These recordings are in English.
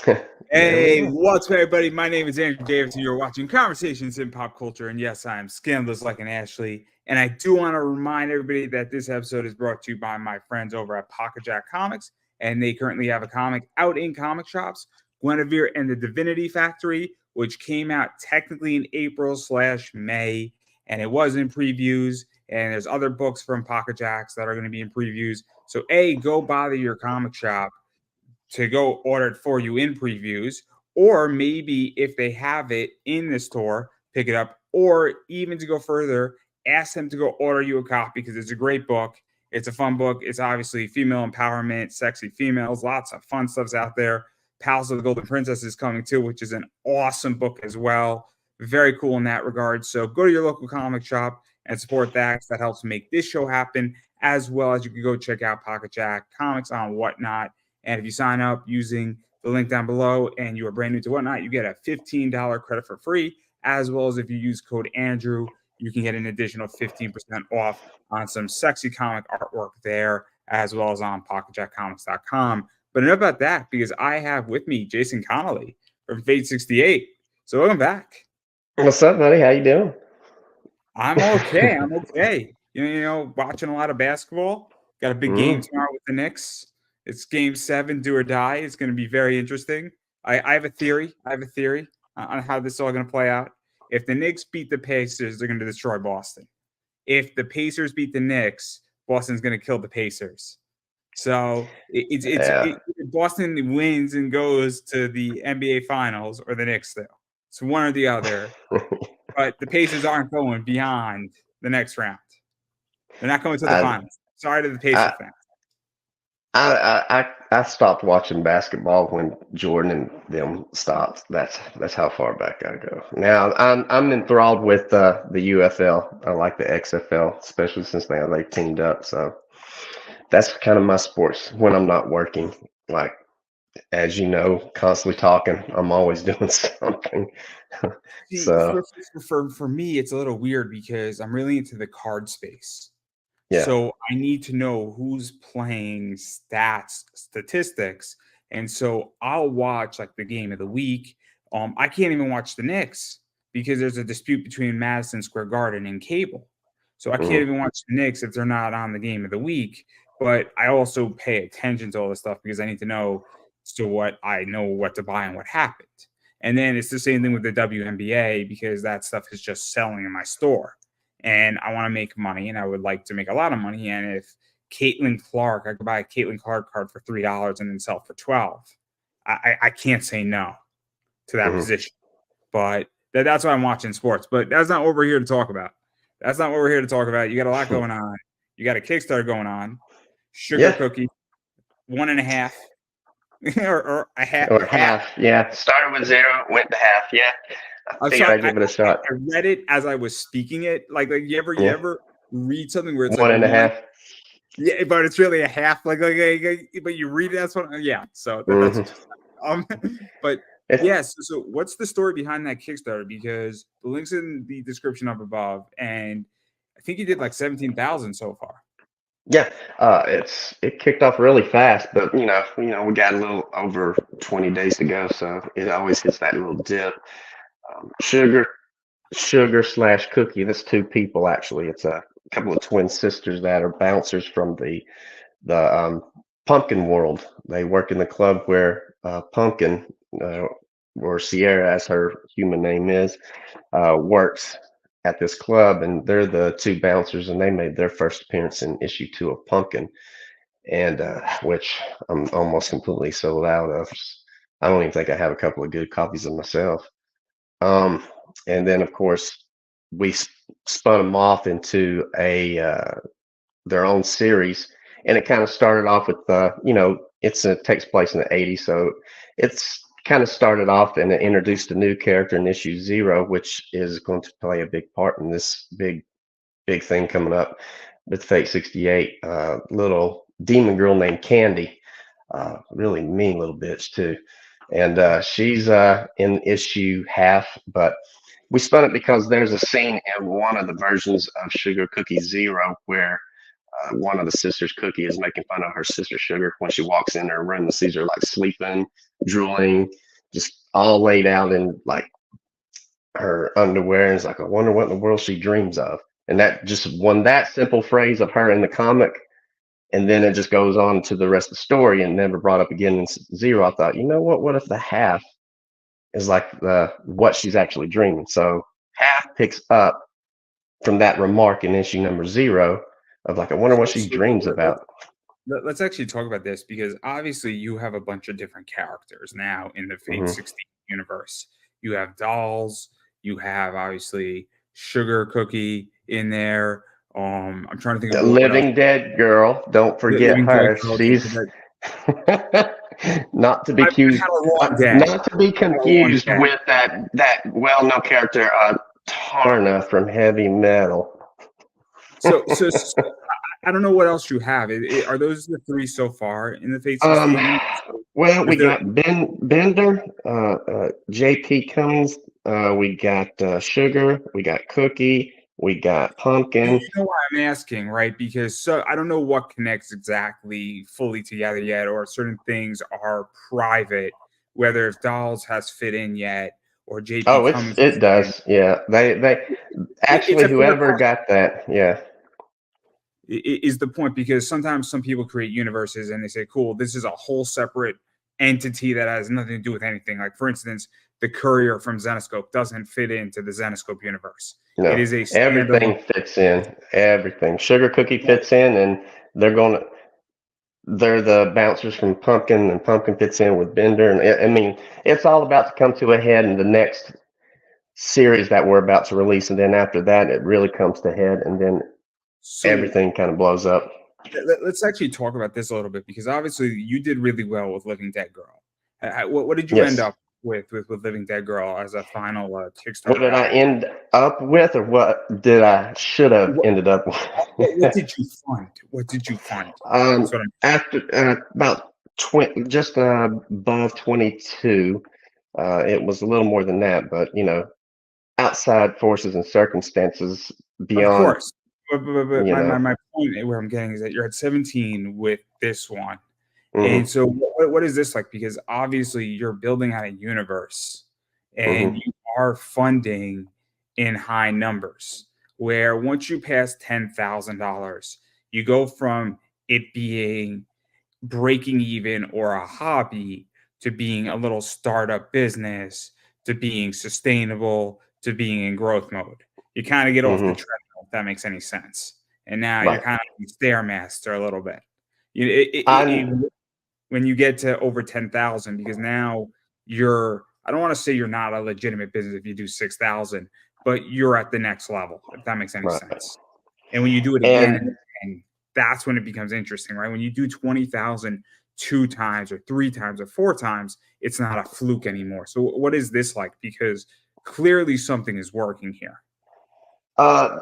There we Hey, go. what's up, everybody? My name is Andrew Davis, and you're watching Conversations in Pop Culture. And yes, I'm scandalous like an Ashley. And I do want to remind everybody that this episode is brought to you by my friends over at Pocket Jack Comics, and they currently have a comic out in comic shops, Guinevere and the Divinity Factory, which came out technically in April/May, and it was in previews. And there's other books from Pocket Jacks that are going to be in previews. So, A, go bother your comic shop to go order it for you in previews, or maybe if they have it in the store, pick it up, or even to go further, ask them to go order you a copy because it's a great book. It's a fun book. It's obviously female empowerment, sexy females, lots of fun stuff's out there. Palace of the Golden Princess is coming too, which is an awesome book as well. Very cool in that regard. So go to your local comic shop and support that. That helps make this show happen, as well as you can go check out Pocket Jack Comics on Whatnot. And if you sign up using the link down below and you are brand new to Whatnot, you get a $15 credit for free, as well as if you use code Andrew, you can get an additional 15% off on some sexy comic artwork there, as well as on pocketjackcomics.com. But enough about that, because I have with me Jason Conley from Fate 68. So welcome back. What's up, buddy? How you doing? I'm okay. I'm okay. Watching a lot of basketball. Got a big game tomorrow with the Knicks. It's game 7, do or die. It's going to be very interesting. I have a theory. On how this is all going to play out. If the Knicks beat the Pacers, they're going to destroy Boston. If the Pacers beat the Knicks, Boston's going to kill the Pacers. So if Boston wins and goes to the NBA Finals, or the Knicks still. It's one or the other. But the Pacers aren't going beyond the next round. They're not going to the finals. Sorry to the Pacers fans. I stopped watching basketball when Jordan and them stopped. That's how far back I go. Now I'm enthralled with the UFL. I like the XFL, especially since they teamed up. So that's kind of my sports when I'm not working. Like, as you know, constantly talking. I'm always doing something. So for me, it's a little weird because I'm really into the card space. Yeah. So I need to know who's playing statistics. And so I'll watch like the game of the week. I can't even watch the Knicks because there's a dispute between Madison Square Garden and cable. So I can't even watch the Knicks if they're not on the game of the week. But I also pay attention to all this stuff because I need to know what to buy and what happened. And then it's the same thing with the WNBA because that stuff is just selling in my store. And I want to make money, and I would like to make a lot of money. And if Caitlin Clark, I could buy a Caitlin Clark card for $3 and then sell it for $12, I can't say no to that position. But that's why I'm watching sports. But that's not what we're here to talk about. You got a lot going on. You got a Kickstarter going on. Sugar Cookie, 1.5. or a half. Or half. Yeah. Started with 0, went to half. Yeah. I figured I'd give it a shot. I read it as I was speaking it. Like you ever read something where it's one and a half? Yeah, but it's really a half. But you read it. That's what. Yeah. So that's just, but yes. So what's the story behind that Kickstarter? Because the link's in the description up above, and I think you did like 17,000 so far. Yeah, it kicked off really fast, but we got a little over 20 days to go, so it always hits that little dip. Sugar / Cookie. That's 2 people actually. It's a couple of twin sisters that are bouncers from the pumpkin world. They work in the club where Pumpkin, or Sierra, as her human name is, works at this club, and they're the 2 bouncers, and they made their first appearance in issue 2 of Pumpkin, and which I'm almost completely sold out of. I don't even think I have a couple of good copies of myself. And then of course we spun them off into their own series, and it kind of started off with it takes place in the 80s, so it's kind of started off and it introduced a new character in issue 0, which is going to play a big part in this big thing coming up with Fate 68. Little demon girl named Candy, really mean little bitch too, and she's in issue half, but we spun it because there's a scene in one of the versions of Sugar Cookie 0 where One of the sisters, Cookie, is making fun of her sister Sugar when she walks in her room and sees her like sleeping, drooling, just all laid out in like her underwear. And it's like, I wonder what in the world she dreams of. And that just that simple phrase of her in the comic, and then it just goes on to the rest of the story and never brought up again in Zero. I thought, you know what? What if the half is like the what she's actually dreaming? So half picks up from that remark in issue number 0 of like, I wonder what she dreams about. Let's actually talk about this, because obviously you have a bunch of different characters now in the Fate 16 universe. You have dolls, you have obviously Sugar Cookie in there. I'm trying to think The of what else. living dead girl, don't forget her. She's not to be confused, not to be confused with that well-known character, Tarna from Heavy Metal. So I don't know what else you have. Are those the 3 so far in the Fate 16? Well, we got Bender, JP Cummings, we got Sugar, we got Cookie, we got Pumpkin. You know why I'm asking, right? Because I don't know what connects exactly fully together yet, or certain things are private, whether if Dolls has fit in yet, or JP Cummings. It does, yeah. They actually, whoever got that, yeah. Is the point, because sometimes some people create universes and they say, cool, this is a whole separate entity that has nothing to do with anything. Like, for instance, the Courier from Zenoscope doesn't fit into the Zenoscope universe. No, it is everything fits in. Everything. Sugar Cookie fits in, and they're the bouncers from Pumpkin, and Pumpkin fits in with Bender. And I mean, it's all about to come to a head in the next series that we're about to release, and then after that, it really comes to head, and then everything kind of blows up. Let's actually talk about this a little bit, because obviously you did really well with Living Dead Girl. What did you end up with Living Dead Girl as a final Kickstarter? What did I end up with, or what did I should have ended up with? What did you fund? What did you fund? After about 20, just above 22, it was a little more than that, but you know, outside forces and circumstances beyond. Of course, but my point where I'm getting is that you're at 17 with this one. And so what is this like? Because obviously you're building out a universe, and you are funding in high numbers, where once you pass $10,000, you go from it being breaking even or a hobby to being a little startup business, to being sustainable, to being in growth mode. You kind of get off the treadmill, if that makes any sense. And now you're kind of Stairmaster a little bit. When you get to over 10,000, because now I don't want to say you're not a legitimate business if you do 6,000, but you're at the next level, if that makes any sense. And when you do it again, and that's when it becomes interesting, right? When you do 20,000 2 times or 3 times or 4 times, it's not a fluke anymore. So what is this like? Because clearly something is working here.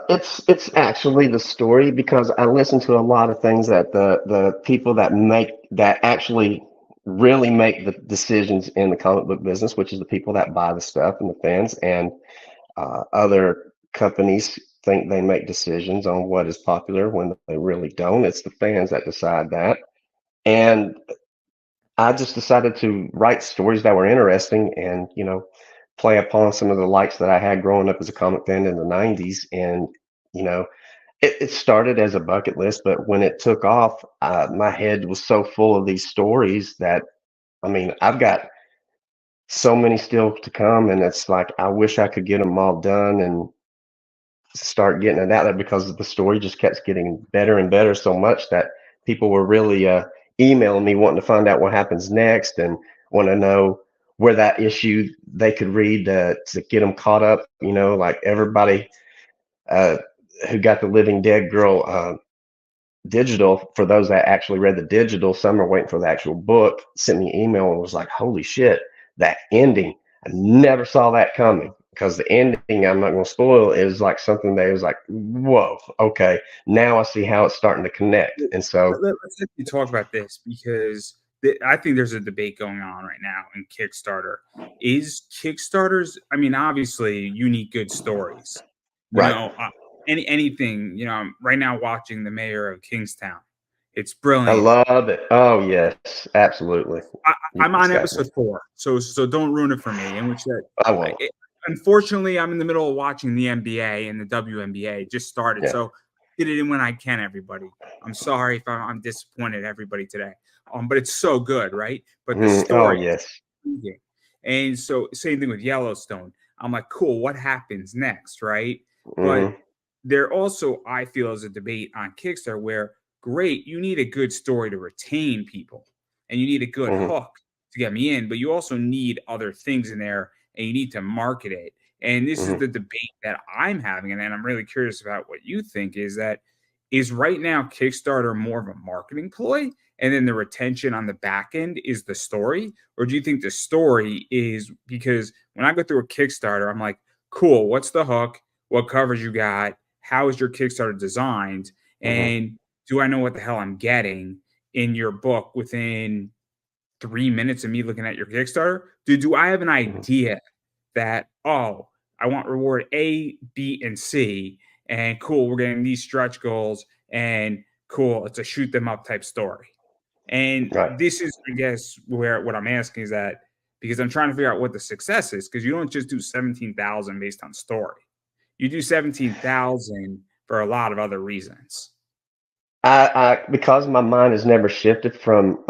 It's actually the story, because I listen to a lot of things that the people that actually really make the decisions in the comic book business, which is the people that buy the stuff and the fans, and other companies think they make decisions on what is popular when they really don't. It's the fans that decide that. And I just decided to write stories that were interesting and, you know, play upon some of the likes that I had growing up as a comic fan in the 90s. And, you know, it started as a bucket list, but when it took off, my head was so full of these stories that, I mean, I've got so many still to come, and it's like, I wish I could get them all done and start getting it out there, because the story just kept getting better and better so much that people were really emailing me wanting to find out what happens next and want to know where that issue they could read to get them caught up. You know, like everybody who got the Living Dead Girl digital, for those that actually read the digital, some are waiting for the actual book, sent me an email and was like, holy shit, that ending, I never saw that coming. Because the ending, I'm not going to spoil, is like something that was like, whoa, okay, now I see how it's starting to connect. And so let's actually talk about this, because I think there's a debate going on right now in Kickstarter. Is Kickstarters, I mean, obviously you need good stories. Right. You know, anything, you know, I'm right now watching The Mayor of Kingstown. It's I brilliant. love it. Oh yes, absolutely. I'm It's on got me. episode 4, so don't ruin it for me. In which that, I won't. unfortunately, I'm in the middle of watching the NBA and the WNBA just started. Yeah. So get it in when I can. Everybody, I'm sorry if I'm disappointed. Everybody today, but it's so good, right? But the Oh story is yes. intriguing. And so same thing with Yellowstone. I'm like, cool. What happens next, right? But Hmm. there also, I feel, is a debate on Kickstarter where great, you need a good story to retain people, and you need a good Hmm. hook to get me in, but you also need other things in there, and you need to market it. And this is Hmm. the debate that I'm having, and I'm really curious about what you think. Is that is right now Kickstarter more of a marketing ploy, and then the retention on the back end is the story, or do you think the story is because when I go through a Kickstarter, I'm like, cool, what's the hook? What covers you got? How is your Kickstarter designed? Hmm. And do I know what the hell I'm getting in your book within 3 minutes of me looking at your Kickstarter? Do I have an Hmm. idea that, oh, I want reward A, B, and C, and cool, we're getting these stretch goals, and cool, it's a shoot them up type story. And Right. this is, I guess, where what I'm asking is that because I'm trying to figure out what the success is, because you don't just do 17,000 based on story. You do 17,000 for a lot of other reasons. Because my mind has never shifted from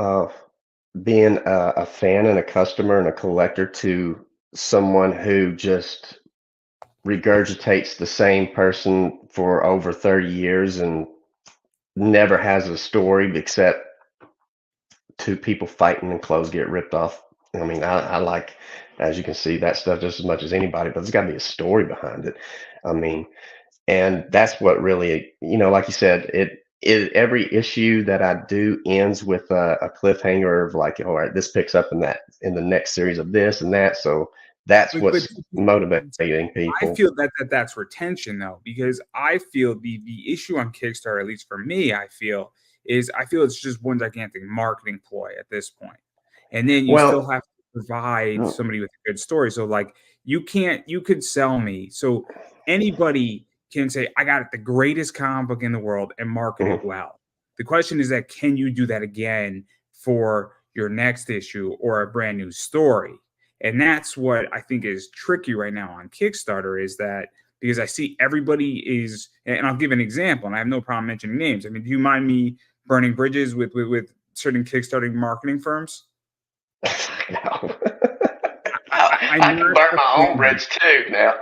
being a fan and a customer and a collector to someone who just regurgitates the same person for over 30 years and never has a story except two people fighting and clothes get ripped off. I mean, I like, as you can see, that stuff just as much as anybody, but there's got to be a story behind it. I mean, and that's what really, like you said, every issue that I do ends with a cliffhanger of like, all right, this picks up in the next series of this and that. So that's But what's motivating I people. feel that's retention though, because I feel the issue on Kickstarter, at least for me, I feel it's just one gigantic marketing ploy at this point. And then you still Well, have to provide somebody with a good story. So like you could sell me. So anybody can say, I got the greatest comic book in the world and market it mhm, well. The question is that can you do that again for your next issue or a brand new story? And that's what I think is tricky right now on Kickstarter is that because I see everybody is, and I'll give an example, and I have no problem mentioning names. I mean, do you mind me burning bridges with certain Kickstarting marketing firms? no. I'm I can not burn a my own fan. bridge too now.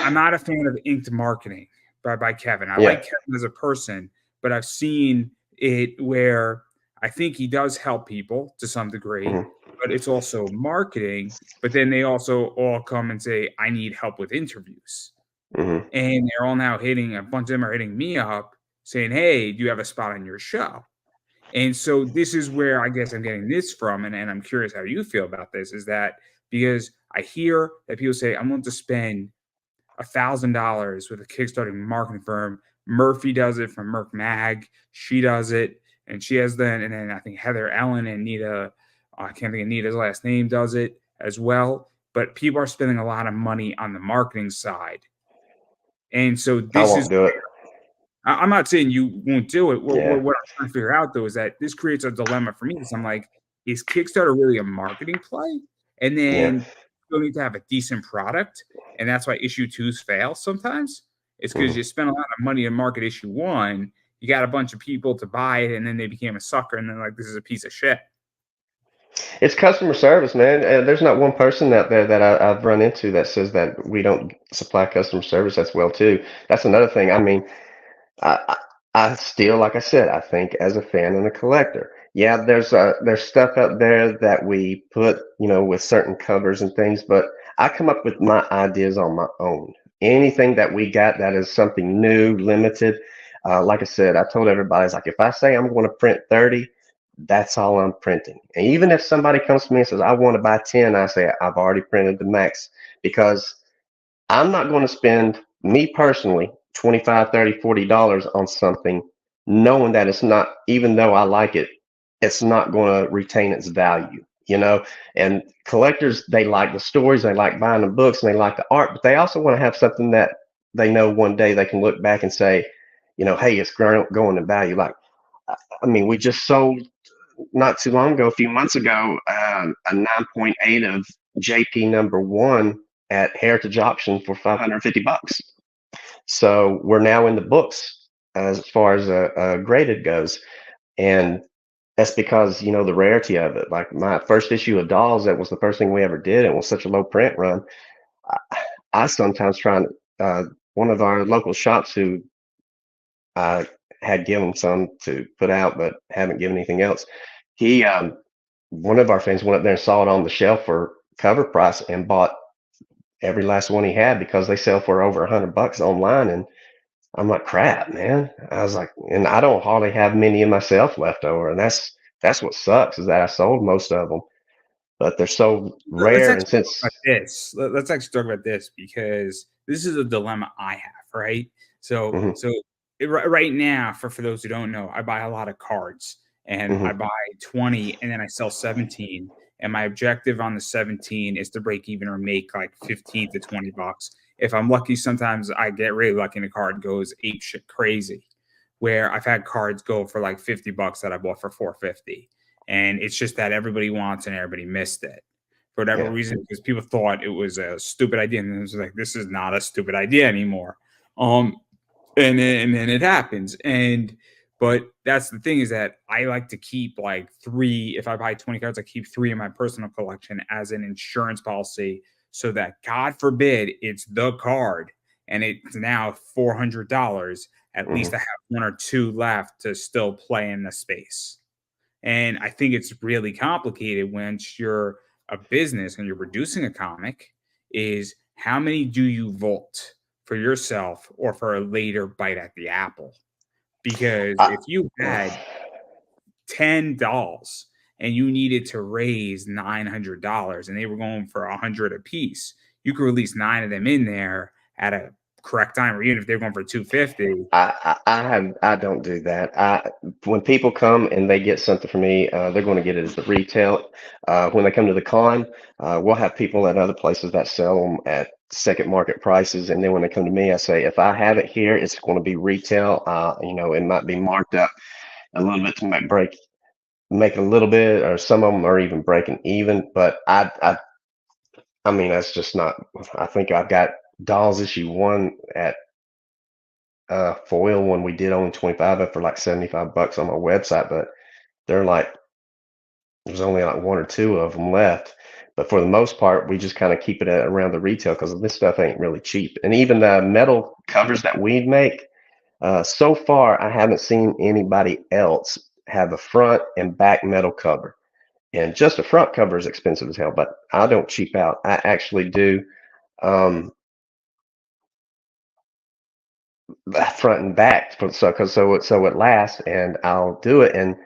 I'm not a fan of inked marketing by Kevin. I Yeah. like Kevin as a person, but I've seen it where I think he does help people to some degree, Mhm, but it's also marketing. But then they also all come and say, I need help with interviews. mhm. And they're all now hitting a bunch of them are hitting me up saying, hey, do you have a spot on your show? And so this is where I guess I'm getting this from, and I'm curious how you feel about this, is that because I hear that people say, I'm going to spend $1,000 with a Kickstarter marketing firm. Murphy does it from Merc Mag. She does it, and she has and then I think Heather Ellen and Nita, I can't think of Nita's last name, does it as well. But people are spending a lot of money on the marketing side, and so I this is. won't do it. I'm not saying you won't do it. Yeah. What I'm trying to figure out though is that this creates a dilemma for me because I'm like, is Kickstarter really a marketing play? And Yeah. then you need to have a decent product, and that's why issue twos fail sometimes. It's because Mhm. you spent a lot of money to market issue one, you got a bunch of people to buy it, and then they became a sucker, and then like this is a piece of shit. It's customer service, man. There's not one person out there that I've run into that says that we don't supply customer service as well too. That's another thing. I mean, I, I I still, like I said, I think as a fan and a collector, yeah, there's stuff out there that we put, with certain covers and things, but I come up with my ideas on my own. Anything that we got that is something new, limited, like I said, I told everybody, it's like if I say I'm going to print 30, that's all I'm printing. And even if somebody comes to me and says I want to buy 10, I say I've already printed the max because I'm not going to spend, me personally, 25, 30, $40 on something knowing that it's not, even though I like it, it's not going to retain its value. And collectors, they like the stories, they like buying the books, and they like the art, but they also want to have something that they know one day they can look back and say, hey, it's going in value. Like, I mean, we just sold not too long ago, a few months ago, a 9.8 of JP number one at Heritage Auction for $550. So we're now in the books as far as a graded goes. And that's because, the rarity of it. Like my first issue of Dolls, that was the first thing we ever did. It was such a low print run. I sometimes try and, one of our local shops who I had given some to put out, but haven't given anything else. He, one of our fans went up there and saw it on the shelf for cover price and bought every last one he had because they sell for over $100 online. And I'm like, crap, man. I was like, and I don't hardly have many of myself left over. And that's what sucks, is that I sold most of them, but they're so Let's rare. And actually talk since, about this. Let's actually talk about this, because this is a dilemma I have, right? So, mhm, right now, for those who don't know, I buy a lot of cards, and I mhm, buy 20, and then I sell 17. And my objective on the 17 is to break even or make like 15 to $20. If I'm lucky, sometimes I get really lucky and the card goes ape shit crazy, where I've had cards go for like $50 that I bought for $450. And it's just that everybody wants and everybody missed it for whatever yeah. reason, because people thought it was a stupid idea, and it was like, this is not a stupid idea anymore. And then it happens. But that's the thing, is that I like to keep like 3. If I buy 20 cards, I keep 3 in my personal collection as an insurance policy, so that God forbid it's the card and it's now $400. At least Mhm. I have 1 or 2 left to still play in the space. And I think it's really complicated once you're a business and you're producing a comic, is how many do you vault for yourself or for a later bite at the apple? Because I, if you had 10 dolls and you needed to raise $900 and they were going for 100 a piece, you could release 9 of them in there at a correct time. Or even if they're going for 250. I don't do that. When people come and they get something from me, they're going to get it as the retail. When they come to the con, we'll have people at other places that sell them at second market prices, and then when they come to me, I say, if I have it here, it's going to be retail. It might be marked up a little bit to make a little bit, or some of them are even breaking even. But I mean, that's just not. I think I've got Dolls issue one at foil one we did only 25 of for like $75 on my website, but they're like, there's only like 1 or 2 of them left. But for the most part, we just kind of keep it at around the retail because this stuff ain't really cheap. And even the metal covers that we make, so far, I haven't seen anybody else have a front and back metal cover. And just a front cover is expensive as hell, but I don't cheap out. I actually do um, front and back so it lasts, and I'll do it. And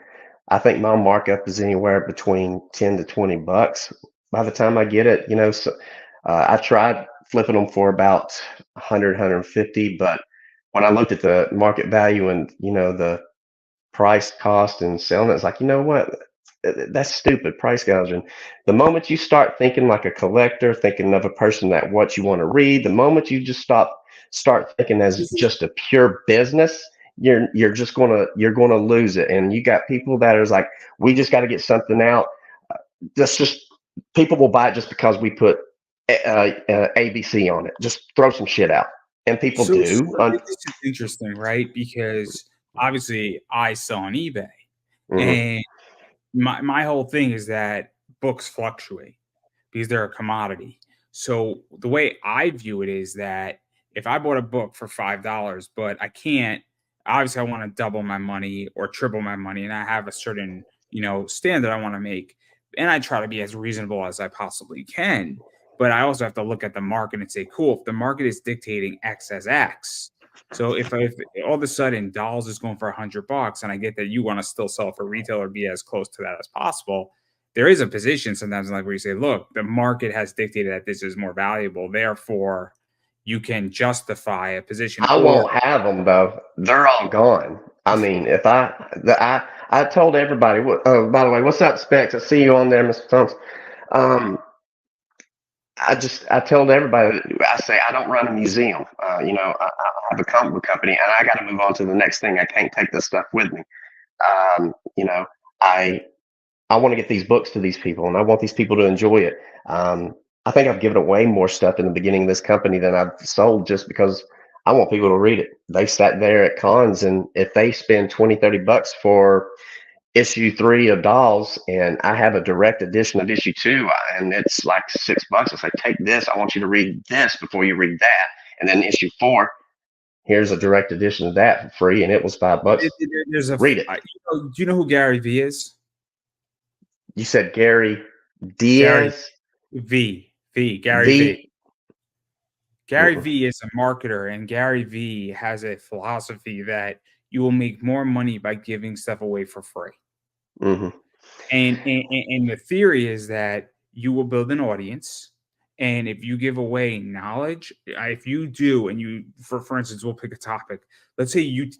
I think my markup is anywhere between 10 to $20 by the time I get it. So I tried flipping them for about 100, 150, but when I looked at the market value and the price, cost, and selling it, it's like, you know what? That's stupid price gouging. The moment you start thinking like a collector, thinking of a person that what you want to read, the moment you just start thinking as just a pure business, you're gonna lose it. And you got people that is like, we just got to get something out. That's just People will buy it just because we put ABC on it. Just throw some shit out, and people So do. this is interesting, right? Because obviously I sell on eBay, Mhm. and my whole thing is that books fluctuate because they're a commodity. So the way I view it is that if I bought a book for $5, but I can't, obviously I want to double my money or triple my money, and I have a certain, standard I want to make, and I try to be as reasonable as I possibly can. But I also have to look at the market and say, cool, if the market is dictating X as X, so if all of a sudden Dolls is going for $100, and I get that you want to still sell for retail or be as close to that as possible, there is a position sometimes like where you say, look, the market has dictated that this is more valuable, therefore you can justify a position. I Or won't have them though. They're all gone. I mean, if I told everybody. Oh, by the way, what's up, Specs? I see you on there, Mr. Thompson. Um, I tell everybody, I say I don't run a museum. I have a comic book company, and I got to move on to the next thing. I can't take this stuff with me. Um, you know, I I want to get these books to these people, and I want these people to enjoy it. I think I've given away more stuff in the beginning of this company than I've sold, just because I want people to read it. They sat there at cons, and if they spend 20, 30 bucks for issue 3 of Dolls, and I have a direct edition of issue 2, and it's like $6, I say, take this. I want you to read this before you read that. And then issue 4, here's a direct edition of that for free, and it was $5. There's a Read it. do you know who Gary V is? You said Gary Gary Diaz? Gary V? V. Gary V is a marketer, and Gary V has a philosophy that you will make more money by giving stuff away for free. Mm-hmm. And the theory is that you will build an audience, and if you give away knowledge, if you do, and you, for instance, we'll pick a topic. Let's say you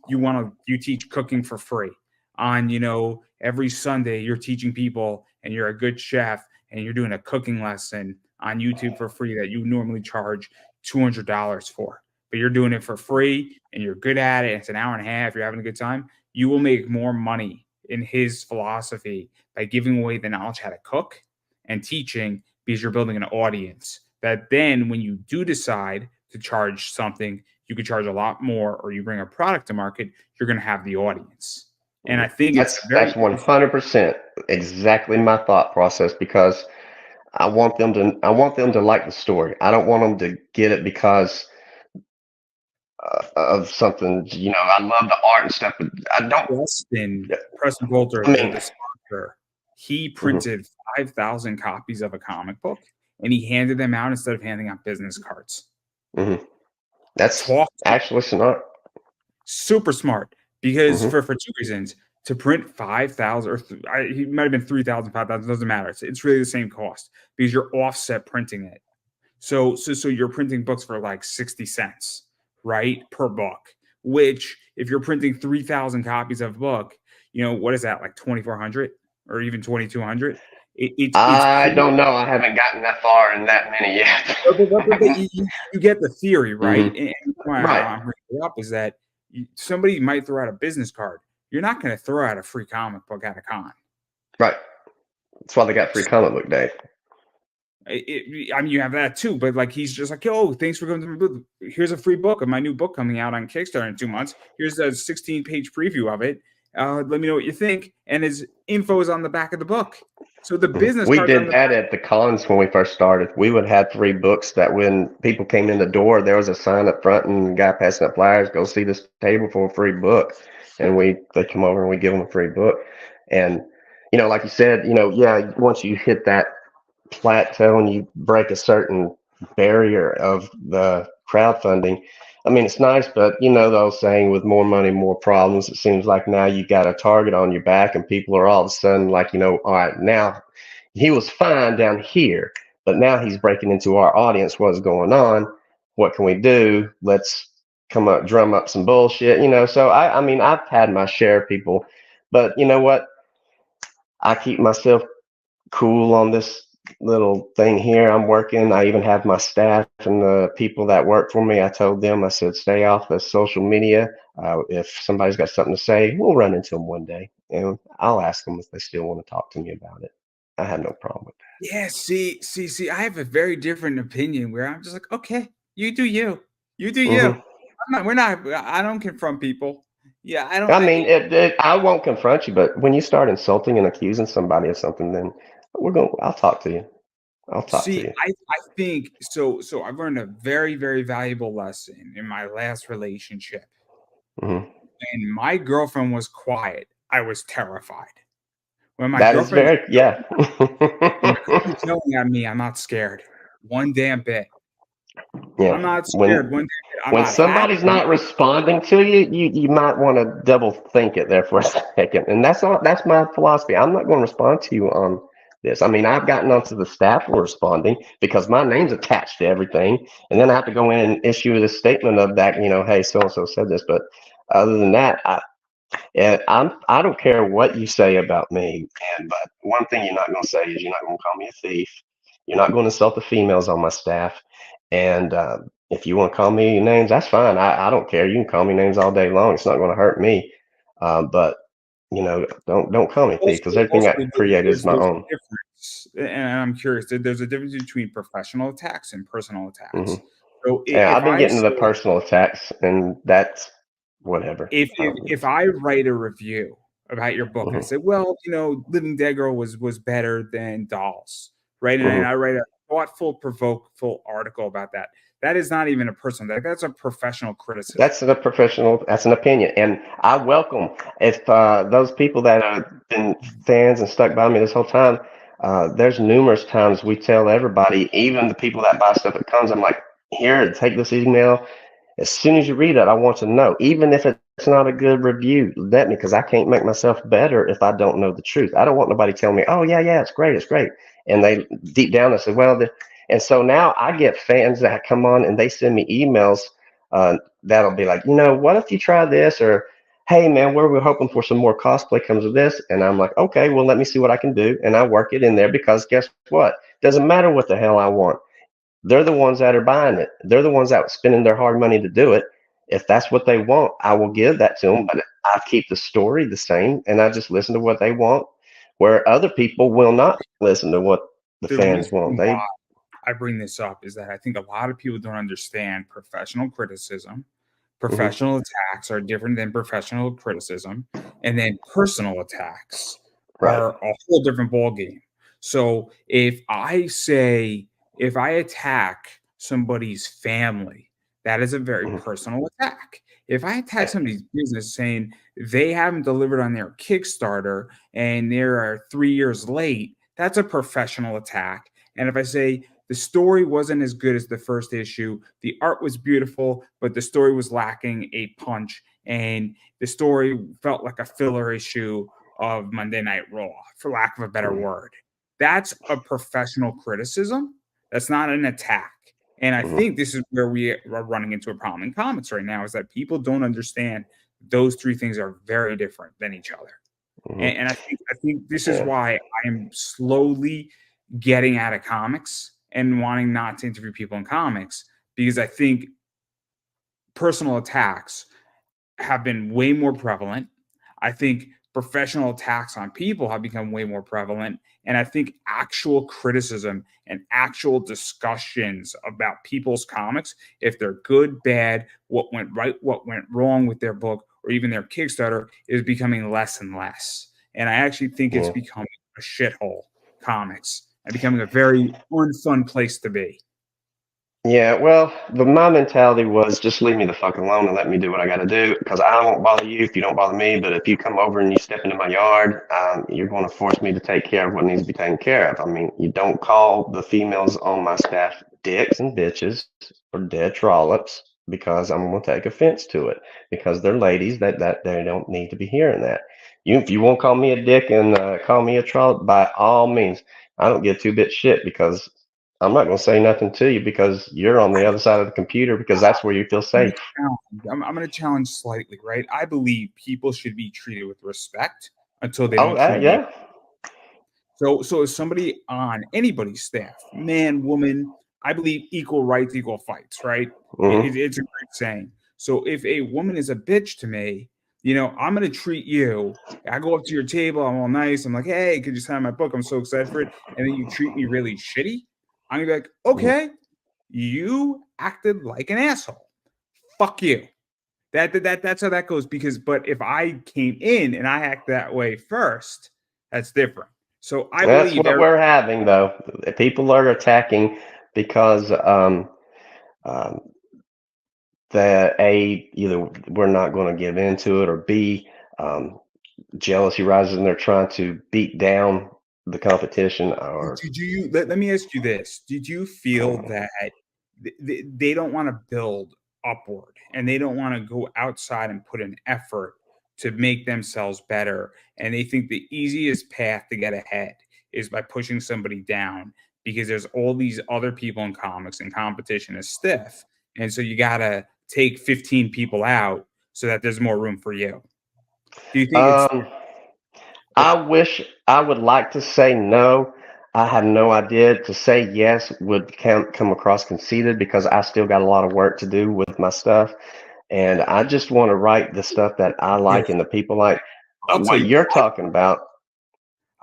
teach cooking for free on, every Sunday you're teaching people, and you're a good chef, and you're doing a cooking lesson on YouTube for free that you normally charge $200 for, but you're doing it for free and you're good at it. It's an hour and a half. You're having a good time. You will make more money in his philosophy by giving away the knowledge how to cook and teaching, because you're building an audience that then when you do decide to charge something, you could charge a lot more, or you bring a product to market, you're going to have the audience. And I think that's 100% exactly my thought process, because I want them to like the story. I don't want them to get it because of something. I love the art and stuff, but I don't. Preston Coulter, the sponsor, he printed 5,000 copies of a comic book, and he handed them out instead of handing out business cards. Mm-hmm. That's actually smart. Super smart, because for 2 reasons. To print 5,000, or he might have been 3,000, 5,000, doesn't matter. It's really the same cost, because you're offset printing it. So you're printing books for like 60 cents, right, per book, which if you're printing 3,000 copies of a book, what is that, like 2,400 or even 2,200? I don't know. I haven't gotten that far in that many yet. But you get the theory, right? Mm-hmm. And why I'm bringing it up is that somebody might throw out a business card. You're not going to throw out a free comic book at a con. Right. That's why they got free comic book day. You have that too, but like, he's just like, oh, thanks for coming to my booth. Here's a free book of my new book coming out on Kickstarter in 2 months. Here's a 16-page preview of it. Let me know what you think. And his info is on the back of the book. So the business we did that at the cons when we first started. We would have 3 books that when people came in the door, there was a sign up front, and the guy passing up flyers, go see this table for a free book. And they come over and we give them a free book. And, like you said, once you hit that plateau and you break a certain barrier of the crowdfunding, I mean, it's nice, but the old saying, with more money, more problems. It seems like now you got a target on your back, and people are all of a sudden like, all right, now he was fine down here, but now he's breaking into our audience. What's going on? What can we do? Let's drum up some bullshit, So I mean, I've had my share of people, but you know what? I keep myself cool on this little thing here. I'm working. I even have my staff and the people that work for me. I told them, I said, stay off the social media. If somebody's got something to say, we'll run into them one day, and I'll ask them if they still want to talk to me about it. I have no problem with that. Yeah. See, I have a very different opinion, where I'm just like, okay, you do you. You do you. I don't confront people. Yeah, I don't. I mean, I won't confront you, but when you start insulting and accusing somebody of something, then I'll talk to you. I'll talk to you. I think so. So I've learned a very, very valuable lesson in my last relationship. Mm-hmm. When my girlfriend was quiet, I was terrified. When my girlfriend was yelling at me, I'm not scared one damn bit. Yeah. I'm not scared one damn bit. When somebody's not responding to you, you might want to double think it there for a second. And that's my philosophy. I'm not going to respond to you on this. I mean, I've gotten onto the staff for responding because my name's attached to everything, and then I have to go in and issue this statement of that, hey, so and so said this. But other than that, I don't care what you say about me, but one thing you're not going to say is you're not going to call me a thief. You're not going to insult the females on my staff. And if you want to call me names, that's fine. I don't care. You can call me names all day long. It's not going to hurt me. But don't call me thief, because everything I created is my there's own. a difference, and I'm curious. There's a difference between professional attacks and personal Hmm. attacks. So Yeah, if I've been I getting say, the personal attacks, and that's whatever. I don't give a if I write a review about your book and I shit. say, well, Living Dead Girl was better than Dolls, right? And Hmm. I write a thoughtful, provokeful article about that. That is not even a personal attack. That's a professional criticism. That's a professional. That's an opinion, and I welcome if those people that have been fans and stuck by me this whole time. There's numerous times we tell everybody, even the people that buy stuff at cons, I'm like, here, take this email. As soon as you read it, I want to know, even if it's not a good review, let me, because I can't make myself better if I don't know the truth. I don't want nobody telling me, oh yeah, yeah, it's great, and they deep down they say, well, and so now I get fans that come on and they send me emails that'll be like, what if you try this, or hey man, we're hoping for some more cosplay comes with this, and I'm like, okay, well let me see what I can do, and I work it in there because guess what? Doesn't matter what the hell I want. They're the ones that are buying it. They're the ones that are spending their hard money to do it. If that's what they want, I will give that to them, but I keep the story the same and I just listen to what they want, where other people will not listen to what the The fans reason want. why I bring this up is that I think a lot of people don't understand professional criticism. Mhm. Professional attacks are different than professional criticism, and then personal attacks Right. are a whole different ballgame. So if I attack somebody's family, that is a very Mhm. personal attack. If I attack somebody's business saying they haven't delivered on their Kickstarter and they're 3 years late, that's a professional attack. And if I say the story wasn't as good as the first issue, the art was beautiful, but the story was lacking a punch, and the story felt like a filler issue of Monday Night Raw, for lack of a better Mhm. word. That's a professional criticism. That's not an attack. And I Mhm. think this is where we are running into a problem in comics right now, is that people don't understand those three things are very different than each other. Mhm. And I think this is Yeah. why I am slowly getting out of comics and wanting not to interview people in comics, because I think personal attacks have been way more prevalent. I think professional attacks on people have become way more prevalent. And I think actual criticism and actual discussions about people's comics, if they're good, bad, what went right, what went wrong with their book, or even their Kickstarter, is becoming less and less. And I actually think it's Yeah. becoming a shithole, comics, and becoming a very unfun place to be. Yeah, well, my mentality was just leave me the fuck alone and let me do what I got to do, because I won't bother you if you don't bother me. But if you come over and you step into my yard, you're going to force me to take care of what needs to be taken care of. I mean, you don't call the females on my staff dicks and bitches or dead trollops, because I'm going to take offense to it, because they're ladies that they don't need to be hearing that. If you won't call me a dick and call me a trollop, by all means, I don't give two bit shit, because I'm not going to say nothing to you because you're on the other side of the computer, because that's where you feel safe. I'm going to challenge slightly, right? I believe people should be treated with respect until they Oh, don't treat me. yeah. So if somebody on anybody's staff, man, woman, I believe equal rights, equal fights, right? Hmm. It's a great saying. So if a woman is a bitch to me, I'm going to treat you. I go up to your table, I'm all nice. I'm like, hey, could you sign my book? I'm so excited for it. And then you treat me really shitty. I'm going to be like, okay, you acted like an asshole. Fuck you. That's how that goes. But if I came in and I act that way first, that's different. So I That's believe what we're having, though. People are attacking because um, that either we're not going to give into it, or B, um, jealousy rises and they're trying to beat down the competition, or did you let me ask you this. Did you feel that they don't want to build upward and they don't want to go outside and put an effort to make themselves better, and they think the easiest path to get ahead is by pushing somebody down, because there's all these other people in comics and competition is stiff, and so you got to take 15 people out so that there's more room for you? Do you think it's um, I wish, I would like to say no. I have no idea. To say yes would come across conceited because I still got a lot of work to do with my stuff. And I just want to write the stuff that I Yeah, like and the people like. I'll But tell what you. you're talking about,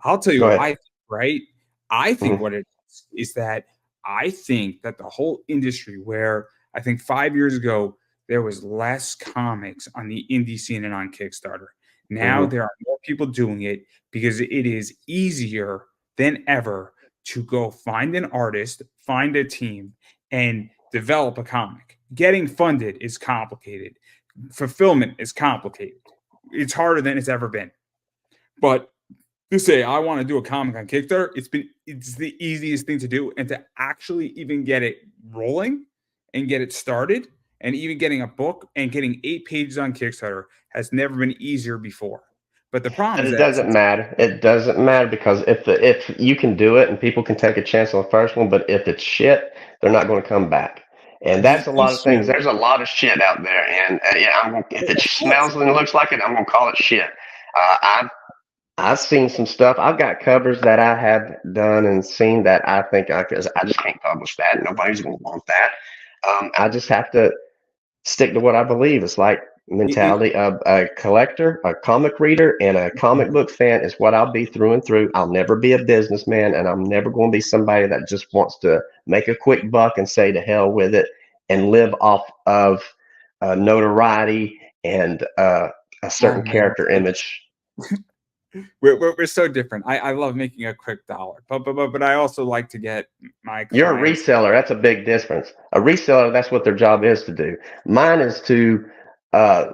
I'll tell you go what ahead. I think, right? I think Mhm, what it is that I think that the whole industry, where I think 5 years ago there was less comics on the indie scene and on Kickstarter. Now mhm. there are more people doing it because it is easier than ever to go find an artist, find a team, and develop a comic. Getting funded is complicated. Fulfillment is complicated. It's harder than it's ever been. But to say I want to do a comic on Kickstarter, it's the easiest thing to do, and to actually even get it rolling and get it started, and even getting a book and getting 8 pages on Kickstarter has never been easier before. But the problem But is it that doesn't matter. It doesn't matter because if you can do it and people can take a chance on the first one, but if it's shit, they're not going to come back. And the that's a lot of things. issue, There's a lot of shit out there, and yeah, if it of course, smells and looks like it, I'm gonna call it shit. I've seen some stuff. I've got covers that I have done and seen that I think I just can't publish that. Nobody's gonna want that. I just have to stick to what I believe. It's like mentality of a collector, a comic reader, and a comic book fan is what I'll be through and through. I'll never be a businessman, and I'm never going to be somebody that just wants to make a quick buck and say to hell with it and live off of notoriety and a oh certain man, character image. we're so different. I love making a quick dollar, but I also like to get my You're a clients. reseller. That's a big difference. A reseller, that's what their job is to do. Mine is to uh,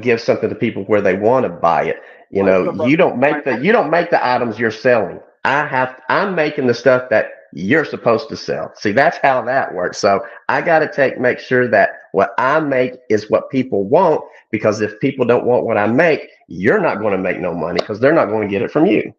give something to people where they want to buy it. But, You don't make the items you're selling. I'm making the stuff that you're supposed to sell. See, that's how that works. So I got to make sure that what I make is what people want, because if people don't want what I make, you're not going to make no money because they're not going to get it from you.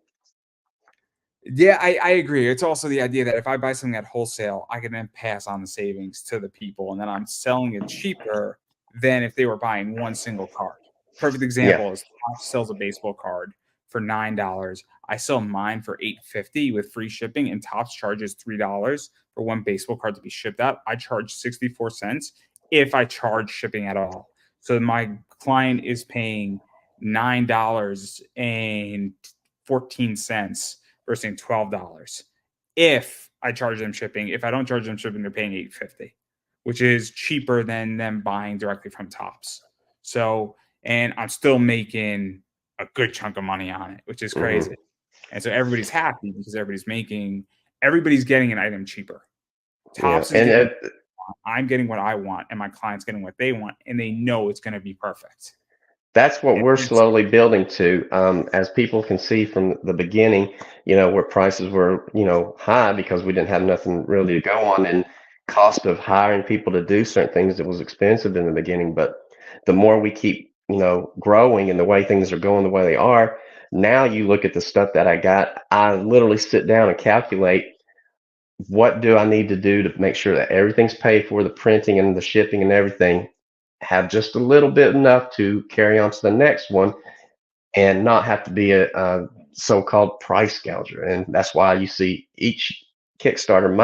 yeah, I agree. It's also the idea that if I buy something at wholesale, I can then pass on the savings to the people, and then I'm selling it cheaper than if they were buying one single card. Perfect Yeah. example is Topps sells a baseball card for $9. I sell mine for $8.50 with free shipping, and Topps charges $3 for one baseball card to be shipped out. I charge 64 cents if I charge shipping at all. So my client is paying $9.14 versus $12 if I charge them shipping. If I don't charge them shipping, they're paying $8.50, which is cheaper than them buying directly from Topps. So, and I'm still making a good chunk of money on it, which is Hmm. crazy. And so everybody's happy because everybody's getting an item cheaper. Yeah. Topps is And getting, I'm getting what I want, and my client's getting what they want, and they know it's going to be perfect. that's what And we're slowly building to. As people can see from the beginning, where prices were, high because we didn't have nothing really to go on, and cost of hiring people to do certain things, it was expensive in the beginning. But the more we keep, growing and the way things are going the way they are, now you look at the stuff that I got, I literally sit down and calculate what do I need to do to make sure that everything's paid for, the printing and the shipping and everything, have just a little bit enough to carry on to the next one and not have to be a so-called price gouger. And that's why you see each Kickstarter,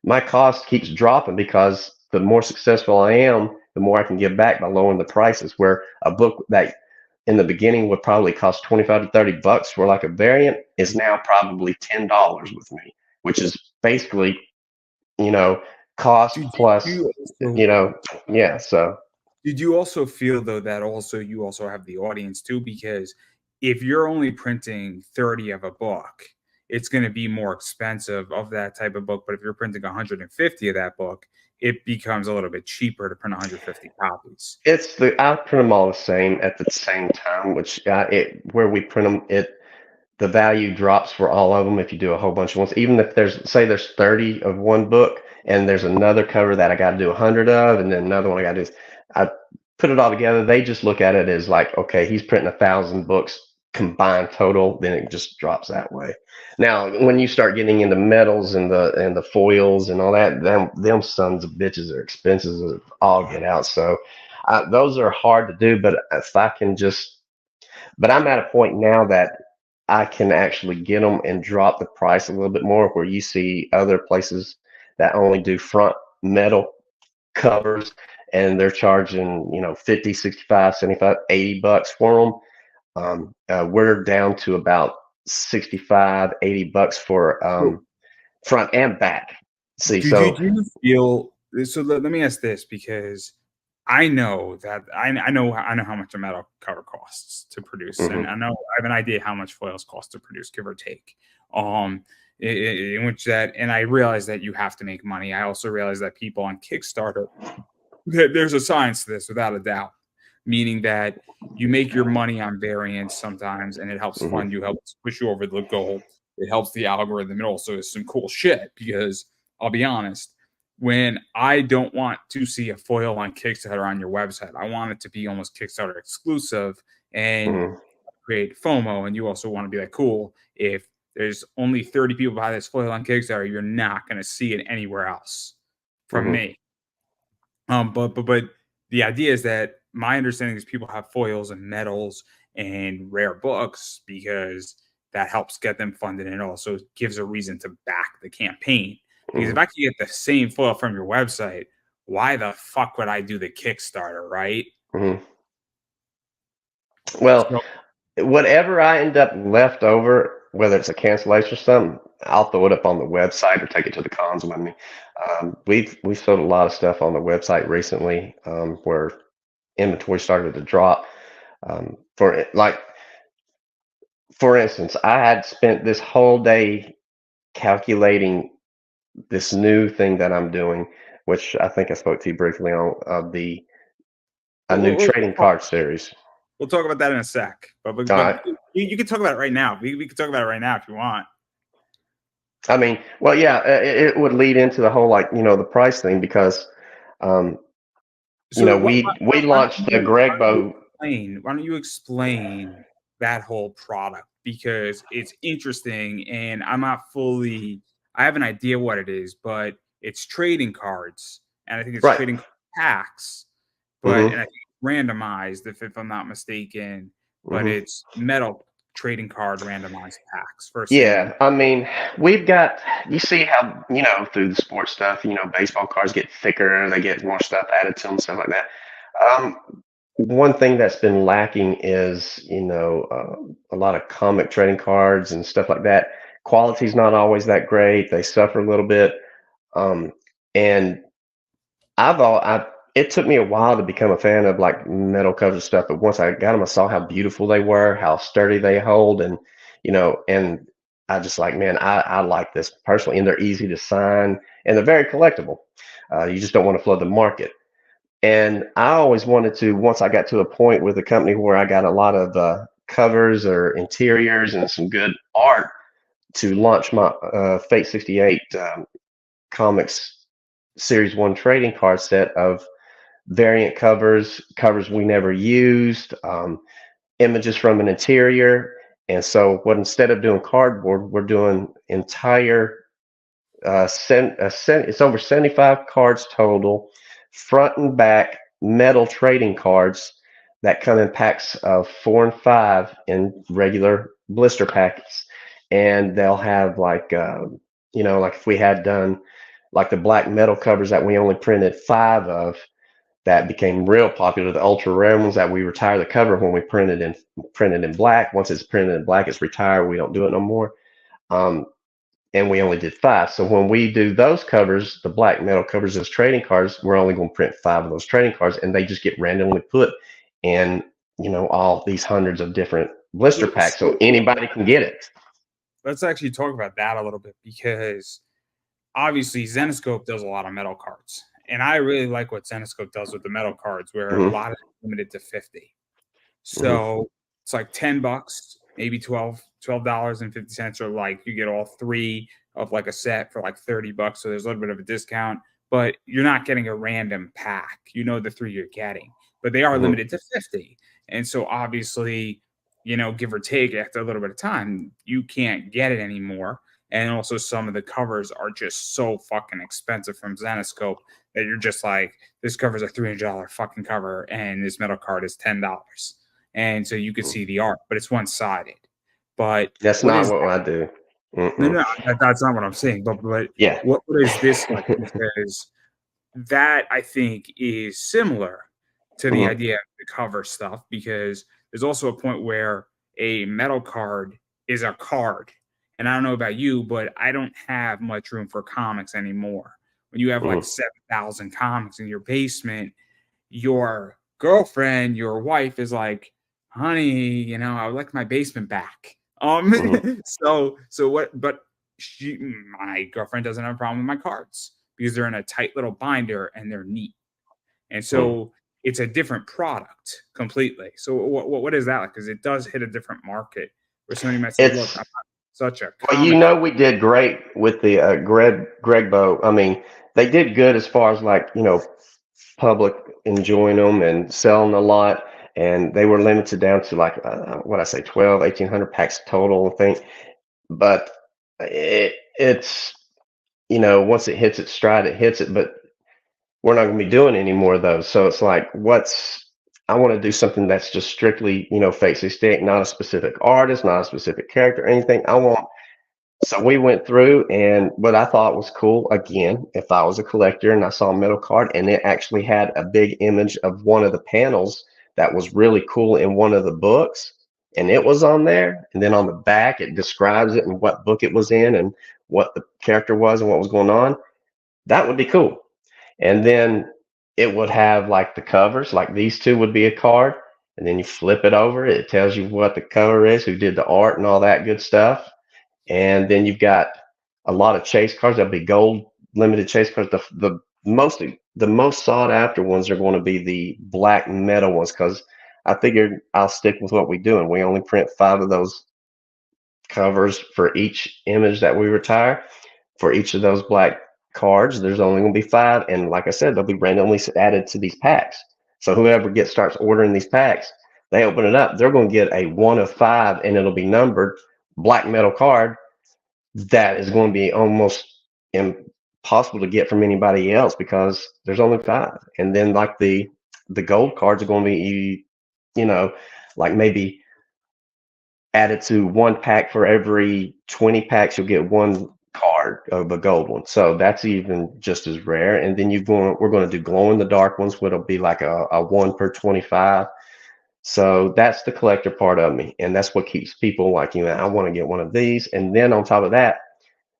my cost keeps dropping because the more successful I am, the more I can give back by lowering the prices. Where a book that in the beginning would probably cost 25 to 30 bucks for like a variant is now probably $10 with me, which is basically, you know, cost did plus, you also you know, yeah. So Did you also feel though that also you also have the audience too? Because if you're only printing 30 of a book, it's going to be more expensive of that type of book. But if you're printing 150 of that book, it becomes a little bit cheaper to print 150 copies. I print them all the same at the same time, which where we print them, the value drops for all of them if you do a whole bunch of ones. Even if there's 30 of one book and there's another cover that I got to do 100 of, and then another one I got to do, I put it all together. They just look at it as like, okay, he's printing 1,000 books combined total, then it just drops that way. Now, when you start getting into metals and the foils and all that, them sons of bitches are expensive as all get out. So those are hard to do, but if I can just, but I'm at a point now that I can actually get them and drop the price a little bit more, where you see other places that only do front metal covers and they're charging, 50, 65, 75, $80 for them. We're down to about 65, $80 for front and back. See, so Do you feel so? Let me ask this, because I know that I know how much a metal cover costs to produce, and mhm, I have an idea how much foils cost to produce, give or take. Um, in which that, and I realize that you have to make money. I also realize that people on Kickstarter, there's a science to this, without a doubt, meaning that you make your money on variants sometimes, and it helps mhm, fund you, helps push you over the goal. It helps the algorithm. It also is some cool shit, because I'll be honest, when I don't want to see a foil on Kickstarter on your website, I want it to be almost Kickstarter exclusive and mhm, create FOMO. And you also want to be like, cool, if there's only 30 people buy this foil on Kickstarter, you're not going to see it anywhere else from mhm, me. But the idea is that my understanding is people have foils and medals and rare books because that helps get them funded, and it also gives a reason to back the campaign. Because if mhm, I could get the same foil from your website, why the fuck would I do the Kickstarter, right? mhm. Well, So, whatever I end up left over, whether it's a cancellation or something, I'll throw it up on the website or take it to the cons with me. We've sold a lot of stuff on the website recently, where inventory started to drop. For instance, I had spent this whole day calculating this new thing that I'm doing, which I think I spoke to you briefly on, the a we'll, new we'll, trading card series. we'll talk about that in a sec. All But right. you can talk about it right now. We can talk about it right now if you want. I mean, well, yeah, it would lead into the whole, like, the price thing, because um, So we launched the Greg Bow. why don't you explain that whole product, because it's interesting, and I have an idea what it is, but it's trading cards, and I think it's Right. trading packs, and I Hmm. think it's randomized, if I'm not mistaken, but Hmm. it's metal trading card randomized packs, first thing. And Yeah, I mean, we've got, you see how, through the sports stuff, baseball cards get thicker, they get more stuff added to them, stuff like that. Um, One thing that's been lacking is, a lot of comic trading cards and stuff like that. Quality's not always that great. They suffer a little bit. Um, and it took me a while to become a fan of, like, metal cover stuff, but once I got them, I saw how beautiful they were, how sturdy they hold, and I just like, man, I like this personally, and they're easy to sign, and they're very collectible. You just don't want to flood the market. And I always wanted to, once I got to a point with the company where I got a lot of covers or interiors and some good art, to launch my Fate 68 comics series one trading card set of variant covers, covers we never used, images from an interior. And so, what instead of doing cardboard, we're doing entire it's over 75 cards total, front and back metal trading cards that come in packs of 4 and 5 in regular blister packets, and they'll have, like, like if we had done like the black metal covers that we only printed 5 of, that became real popular. The ultra rare ones that we retire the cover when we printed in black. Once it's printed in black, it's retired. We don't do it no more. Um, and we only did 5. So when we do those covers, the black metal covers as trading cards, we're only going to print 5 of those trading cards, and they just get randomly put in, all these hundreds of different blister packs, so anybody can get it. let's actually talk about that a little bit, because obviously Zenoscope does a lot of metal cards, and I really like what Zenoscope does with the metal cards, where a Hmm. lot of it limited to 50. Hmm. So it's like $10, maybe $12.50, or like you get all three of like a set for like $30. So there's a little bit of a discount, but you're not getting a random pack. You know the three you're getting, but they are Hmm. limited to 50. And so obviously, give or take, after a little bit of time, you can't get it anymore. And also, some of the covers are just so fucking expensive from Zenoscope that you're just like, this cover's a $300 fucking cover, and this metal card is $10. And so you could see the art, but it's one sided. But That's what not is what I do. no, Mm-mm. no, that's not what I'm saying. But Yeah. what is this like? Because that I think is similar to the Mhm. idea of the cover stuff because there's also a point where a metal card is a card. And I don't know about you, but I don't have much room for comics anymore. When you have like Mhm. 7,000 comics in your basement, your girlfriend, your wife is like, honey, I would like my basement back. Mhm. So what, but my girlfriend doesn't have a problem with my cards because they're in a tight little binder and they're neat. And Mhm. so it's a different product completely. So what is that like? Because it does hit a different market where somebody might say, look, I'm It's not such a well, comic. we did great with the Greg Bow. I mean, they did good as far as like public enjoying them and selling a lot, and they were limited down to like what I say 12, 1,800 packs total, I think. But it's once it hits its stride, it hits it. But we're not going to be doing any more of those. So it's like, I want to do something that's just strictly, face stick, not a specific artist, not a specific character, anything. So we went through, and what I thought was cool, again, if I was a collector and I saw a metal card and it actually had a big image of one of the panels that was really cool in one of the books, and it was on there, and then on the back it describes it and what book it was in and what the character was and what was going on, that would be cool. And then it would have like the covers, like these two would be a card, and then you flip it over, it tells you what the cover is, who did the art and all that good stuff. And then you've got a lot of chase cards. There'll be gold limited chase cards. The most sought after ones are going to be the black metal ones because I figured I'll stick with what we do, and we only print 5 of those covers for each image that we retire. For each of those black cards, there's only going to be 5, and like I said, they'll be randomly added to these packs. So whoever starts ordering these packs, they open it up, they're going to get a 1 of 5, and it'll be numbered black metal card that is going to be almost impossible to get from anybody else because there's only 5. And then like the gold cards are going to be, you know, like maybe added to 1 pack. For every 20 packs, you'll get 1 card of a gold one. So that's even just as rare. And then we're going to do glow in the dark ones, which will be like a 1 per 25. So that's the collector part of me, and that's what keeps people like, I want to get one of these. And then on top of that,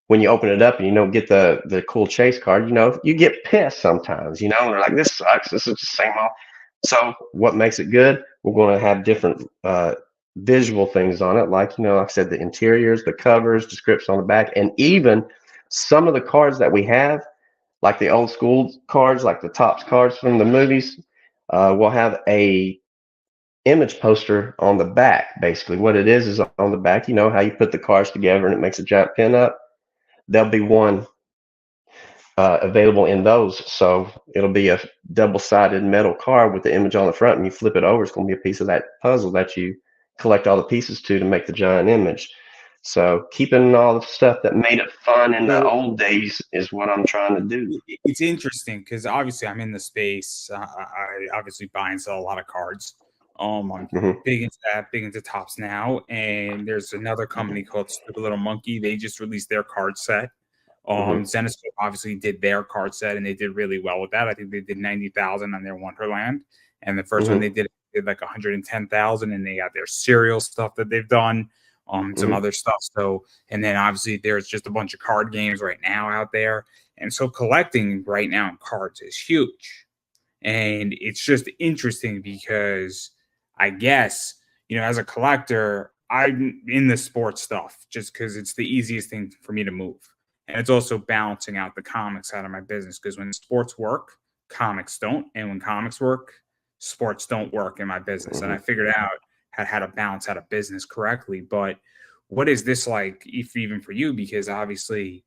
when you open it up and you don't get the cool chase card, you get pissed sometimes, and they're like, this sucks. This is the same old. So what makes it good? We're going to have different visual things on it, like I said, the interiors, the covers, description on the back, and even some of the cards that we have, like the old school cards, like the Topps cards from the movies, will have a image poster on the back. Basically, what it is on the back. You know how you put the cards together and it makes a giant pin up. There'll be one available in those. So it'll be a double-sided metal card with the image on the front, and you flip it over, it's going to be a piece of that puzzle that you collect all the pieces to make the giant image. So keeping all the stuff that made it fun in the So old days is what I'm trying to do. it's interesting because obviously I'm in the space. I obviously buy and sell a lot of cards. I'm Hmm. big into that, big into Tops now. And there's another company called Stupid Little Monkey. They just released their card set. Hmm. Zenoscope obviously did their card set and they did really well with that. I think they did 90,000 on their Wonderland, and the first one Hmm. they did like 110,000, and they got their serial stuff that they've done, some Hmm. other stuff. So, and then obviously there's just a bunch of card games right now out there, and so collecting right now in cards is huge, and it's just interesting because I guess as a collector, I'm in the sports stuff just because it's the easiest thing for me to move. And it's also balancing out the comics out of my business because when sports work, comics don't. And when comics work, sports don't work in my business. And Hmm. I figured out how to balance out a business correctly. But what is this like, if even for you? Because obviously,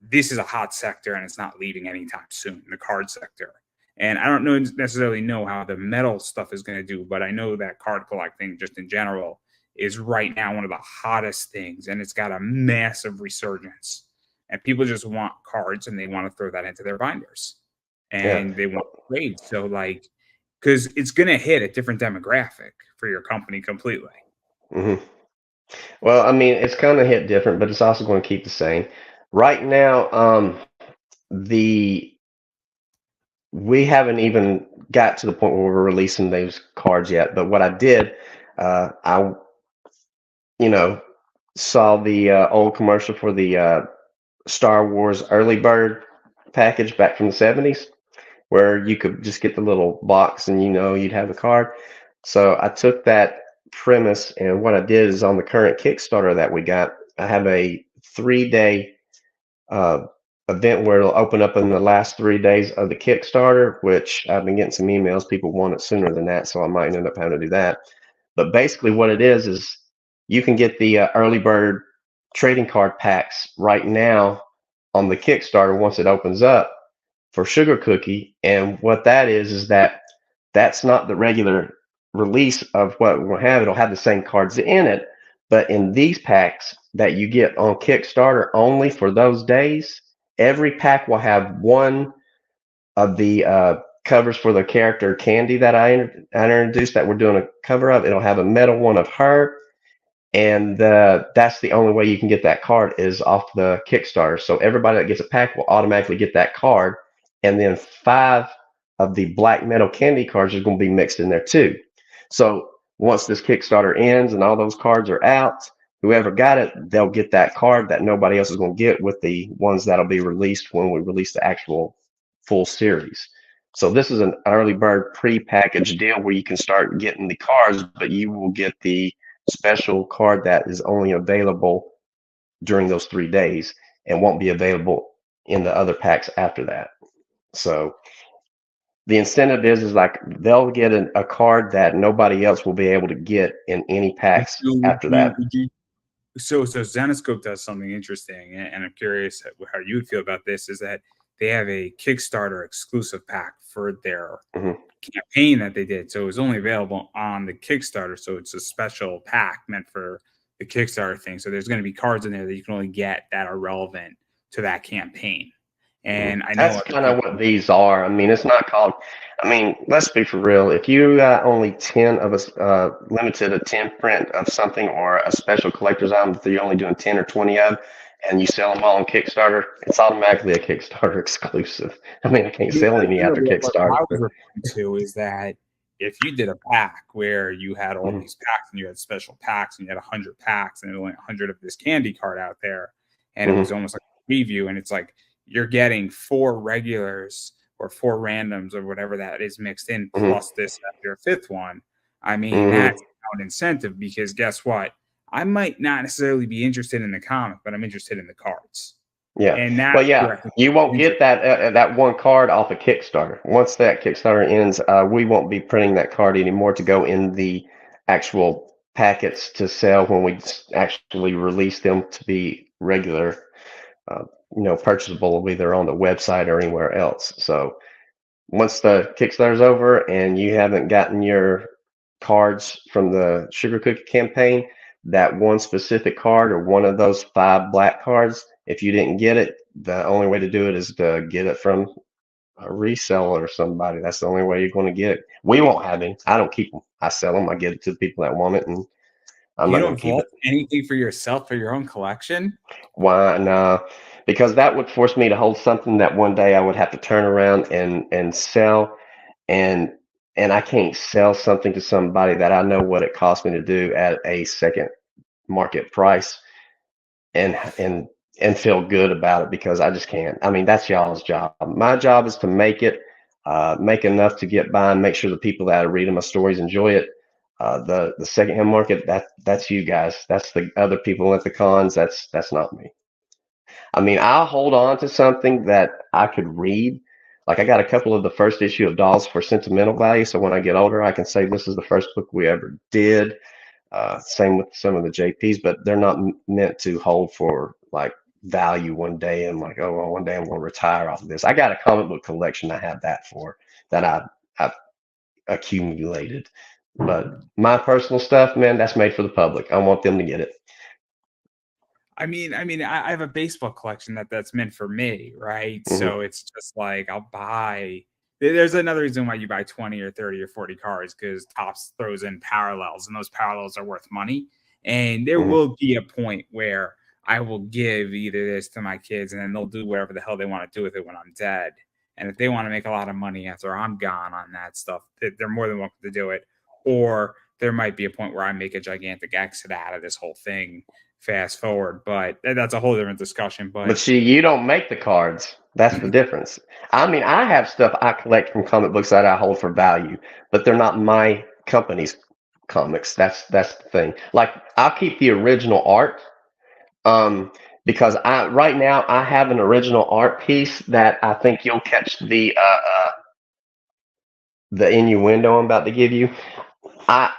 this is a hot sector and it's not leaving anytime soon, the card sector. And I don't necessarily know how the metal stuff is going to do, but I know that card collecting, just in general, is right now one of the hottest things, and it's got a massive resurgence. And people just want cards, and they want to throw that into their binders, Yeah. and they want to trade. So, like, because it's going to hit a different demographic for your company completely. Hmm. Well, I mean, it's going to hit different, but it's also going to keep the same. Right now, the we haven't even got to the point where we're releasing those cards yet. But what I did, I you know saw the old commercial for the Star Wars early bird package back from the 70s, where you could just get the little box and you'd have the card. So I took that premise, and what I did is on the current Kickstarter that we got, I have a 3-day uh, event where it'll open up in the last 3 days of the Kickstarter, which I've been getting some emails. People want it sooner than that, so I might end up having to do that. But basically, what it is you can get the early bird trading card packs right now on the Kickstarter once it opens up for Sugar Cookie. And what that is that that's not the regular release of what we'll have. It'll have the same cards in it, but in these packs that you get on Kickstarter only for those days, every pack will have one of the covers for the character Candy that I introduced that we're doing a cover of. It'll have a metal one of her, and that's the only way you can get that card is off the Kickstarter. So everybody that gets a pack will automatically get that card, and then 5 of the black metal candy cards are going to be mixed in there too. So once this Kickstarter ends and all those cards are out, whoever got it, they'll get that card that nobody else is going to get with the ones that'll be released when we release the actual full series. So this is an early bird pre-packaged deal where you can start getting the cards, but you will get the special card that is only available during those 3 days and won't be available in the other packs after that. So the incentive is like they'll get a card that nobody else will be able to get in any packs So after that. so Zenoscope does something interesting, and I'm curious how you would feel about this. Is that they have a Kickstarter exclusive pack for their Hmm. campaign that they did. So it was only available on the Kickstarter. So it's a special pack meant for the Kickstarter thing. So there's going to be cards in there that you can only get that are relevant to that campaign. And I know That's other kind of people. what these are. I mean, it's not called. I mean, let's be for real. If you got only 10 of us, limited a 10 print of something or a special collector's item that you're only doing 10 or 20 of, and you sell them all on Kickstarter, it's automatically a Kickstarter exclusive. I mean, I can't Yeah, sell any no, after what Kickstarter. I was referring to is that if you did a pack where you had all Mhm, these packs and you had special packs and you had 100 packs and there were only 100 of this candy card out there, and it was mhm, almost like a preview, and it's like you're getting 4 regulars or 4 randoms or whatever that is mixed in mhm, plus this your fifth one. I mean, mhm. that's an incentive because guess what? I might not necessarily be interested in the comic, but I'm interested in the cards. Yeah. And that's Well, yeah, where I think you won't it's get that one card off of Kickstarter. Once that Kickstarter ends, we won't be printing that card anymore to go in the actual packets to sell when we actually release them to be regular, uh, purchasable either on the website or anywhere else. So once the Kickstarter's over and you haven't gotten your cards from the Sugar Cookie campaign, that one specific card or one of those 5 black cards, if you didn't get it, the only way to do it is to get it from a reseller or somebody. That's the only way you're going to get it. We won't have any. I don't keep them. I sell them. I give it to the people that want it, and I'm you not going don't to keep vault it. anything for yourself for your own collection. Why? No, because that would force me to hold something that one day I would have to turn around and sell, and I can't sell something to somebody that I know what it cost me to do at a second market price and feel good about it because I just can't. I mean, that's y'all's job. My job is to make it, make enough to get by and make sure the people that are reading my stories enjoy it. The secondhand market, that's you guys. That's the other people at the cons. That's not me. I mean, I'll hold on to something that I could read. Like I got a couple of the first issue of Dolls for sentimental value, so when I get older, I can say this is the first book we ever did. Same with some of the JPs, but they're not meant to hold for like value one day. And like, oh, well, one day I'm going to retire off of this. I got a comic book collection I have that for that I've accumulated. But my personal stuff, man, that's made for the public. I want them to get it. I have a baseball collection that's meant for me, right? Hmm. So it's just like I'll buy. There's another reason why you buy 20 or 30 or 40 cards because Topps throws in parallels, and those parallels are worth money. And there will be a point where I will give either this to my kids and then they'll do whatever the hell they want to do with it when I'm dead. And if they want to make a lot of money after I'm gone on that stuff, they're more than welcome to do it. Or there might be a point where I make a gigantic exit out of this whole thing fast forward. But that's a whole different discussion. But see, you don't make the cards. That's the difference. I mean, I have stuff I collect from comic books that I hold for value, but they're not my company's comics. That's the thing. Like, I'll keep the original art, because right now I have an original art piece that I think you'll catch the innuendo I'm about to give you. I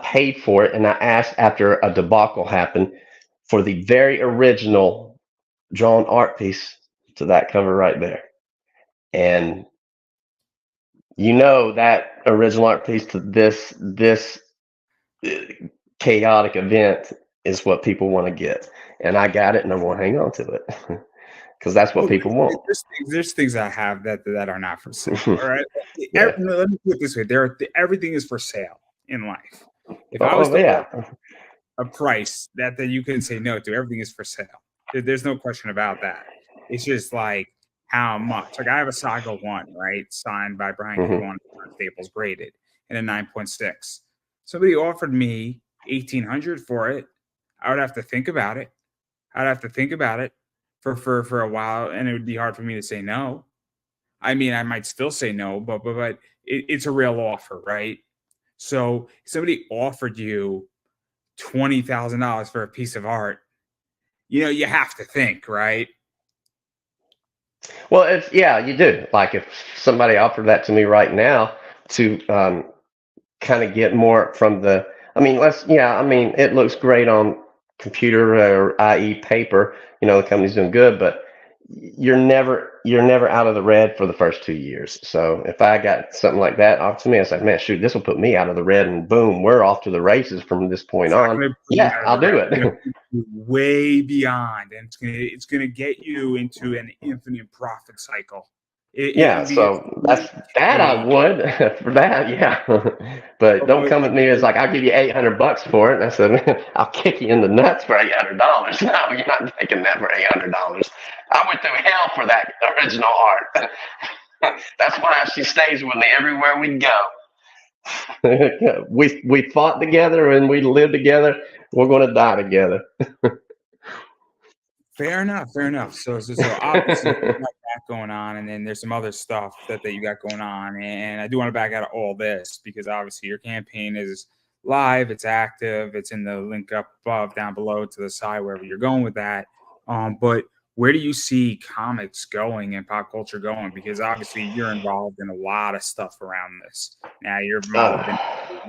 paid for it, and I asked after a debacle happened for the very original drawn art piece to that cover right there. And that original art piece to this chaotic event is what people want to get. And I got it, and I want to hang on to it because that's what people want. There's things I have that are not for sale. All right. Yeah. Let me put it this way: everything is for sale in life. If I was to a price that you can say no to, everything is for sale. There's no question about that. It's just like how much. Like, I have a Saga 1, right, signed by Brian K. Staples, graded in a 9.6. Somebody offered me $1,800 for it. I would have to think about it. I'd have to think about it for a while, and it would be hard for me to say no. I mean, I might still say no, but it's a real offer, right? So if somebody offered you $20,000 for a piece of art, you have to think, right? Well, you do. Like, if somebody offered that to me right now to kind of get more from the, it looks great on computer, or i.e. paper, the company's doing good, but you're never out of the red for the first 2 years. So if I got something like that off to me, I was like, man, shoot, this will put me out of the red, and boom, we're off to the races from this point on. Yeah, I'll do it. Way beyond, and it's gonna get you into an infinite profit cycle. So that's that. I would for that, yeah. But don't come at me as like, I'll give you $800 for it. And I said, I'll kick you in the nuts for $800. No, you're not taking that for $800. I went through hell for that original art. That's why she stays with me everywhere we go. We fought together and we lived together. We're going to die together. Fair enough. So obviously you got that going on, and then there's some other stuff that you got going on. And I do want to back out of all this because obviously your campaign is live, it's active, it's in the link up above, down below, to the side, wherever you're going with that. But where do you see comics going and pop culture going? Because obviously you're involved in a lot of stuff around this. Now you're involved in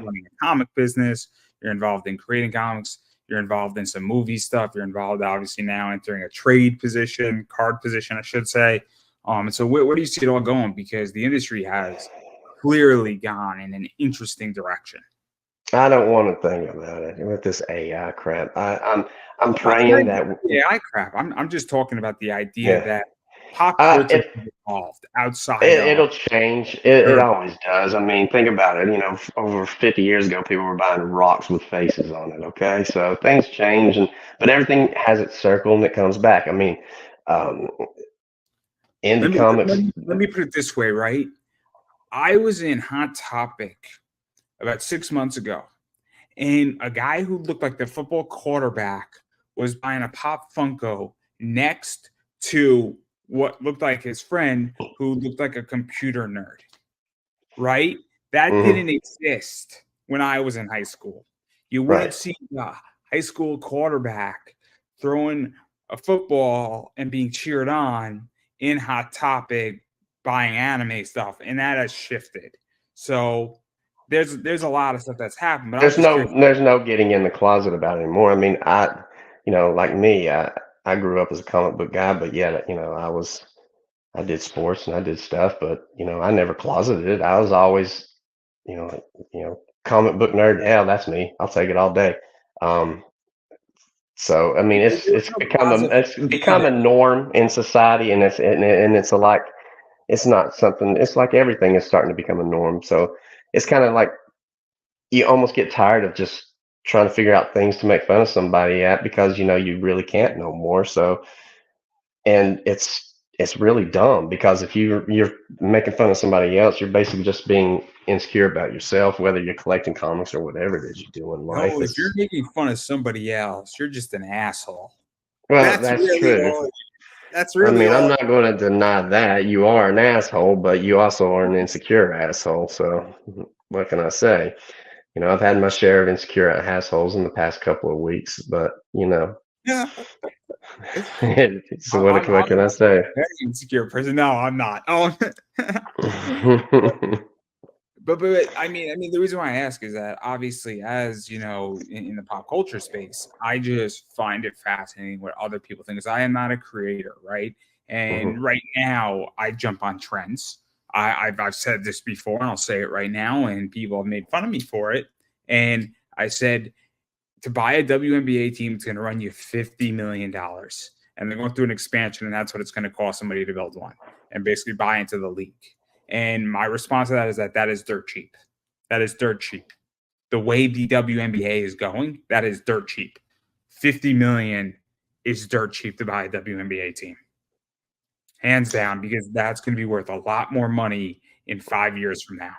running a comic business, you're involved in creating comics, you're involved in some movie stuff. You're involved, obviously, now entering a trade position, card position, I should say. And so where do you see it all going? Because the industry has clearly gone in an interesting direction. I don't want to think about it with this AI crap. I'm praying that AI crap. I'm just talking about the idea that pop culture is evolved outside. It'll change. It always does. I mean, think about it. Over 50 years ago, people were buying rocks with faces on it. Okay, so things change, but everything has its circle and it comes back. I mean, indie comics. Let me put it this way, right? I was in Hot Topic about 6 months ago, and a guy who looked like the football quarterback was buying a Pop Funko next to what looked like his friend who looked like a computer nerd, right? That didn't exist when I was in high school. You wouldn't see a high school quarterback throwing a football and being cheered on in Hot Topic buying anime stuff, and that has shifted. So there's a lot of stuff that's happened. But there's no getting in the closet about it anymore. I mean, like me, I grew up as a comic book guy, but yeah, I did sports and I did stuff, but I never closeted it. I was always, comic book nerd. Yeah, that's me. I'll take it all day. So I mean, it's become a norm in society, and it's not something. It's like everything is starting to become a norm. So it's kind of like you almost get tired of just trying to figure out things to make fun of somebody at because you really can't no more. So, and it's really dumb because if you're making fun of somebody else, you're basically just being insecure about yourself, whether you're collecting comics or whatever it is you do in life. No, if you're It's making fun of somebody else, you're just an asshole. well, That's that's really true. all. That's I really mean, I'm all. not going to deny that you are an asshole, but you also are an insecure asshole. So what can I say? I've had my share of insecure assholes in the past couple of weeks, but Yeah, so what can I I'm say? a very insecure person. No, I'm not. Oh, but I mean, the reason why I ask is that obviously, as you know, in the pop culture space, I just find it fascinating what other people think. Because I am not a creator, right? Mhm, And right now, I jump on trends. I've said this before, and I'll say it right now, and people have made fun of me for it. And I said to buy a WNBA team, it's going to run you $50 million, and they're going through an expansion, and that's what it's going to cost somebody to build one and basically buy into the league. And my response to that is that is dirt cheap. That is dirt cheap. The way the WNBA is going, that is dirt cheap. 50 million is dirt cheap to buy a WNBA team, hands down, because that's going to be worth a lot more money in 5 years from now.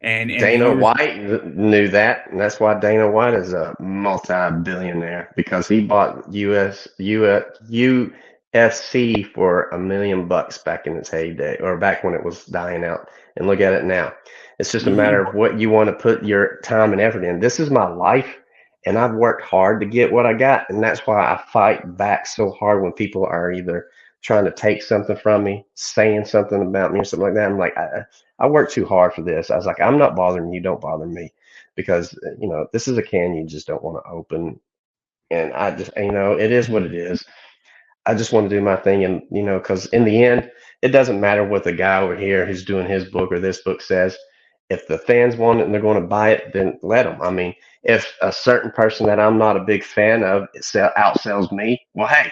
And the Dana only reason, White knew that, and that's why Dana White is a multi-billionaire because he bought UFC for $1 million back in its heyday, or back when it was dying out. And look at it now. It's just a matter of what you want to put your time and effort in. This is my life, and I've worked hard to get what I got, and that's why I fight back so hard when people are either trying to take something from me, saying something about me, or something like that. I'm like, I worked too hard for this. I was like, I'm not bothering you. Don't bother me because, this is a can you just don't want to open. And I just, it is what it is. I just want to do my thing. And, because in the end, it doesn't matter what the guy over here who's doing his book or this book says. If the fans want it and they're going to buy it, then let them. I mean, if a certain person that I'm not a big fan of outsells me, well, hey,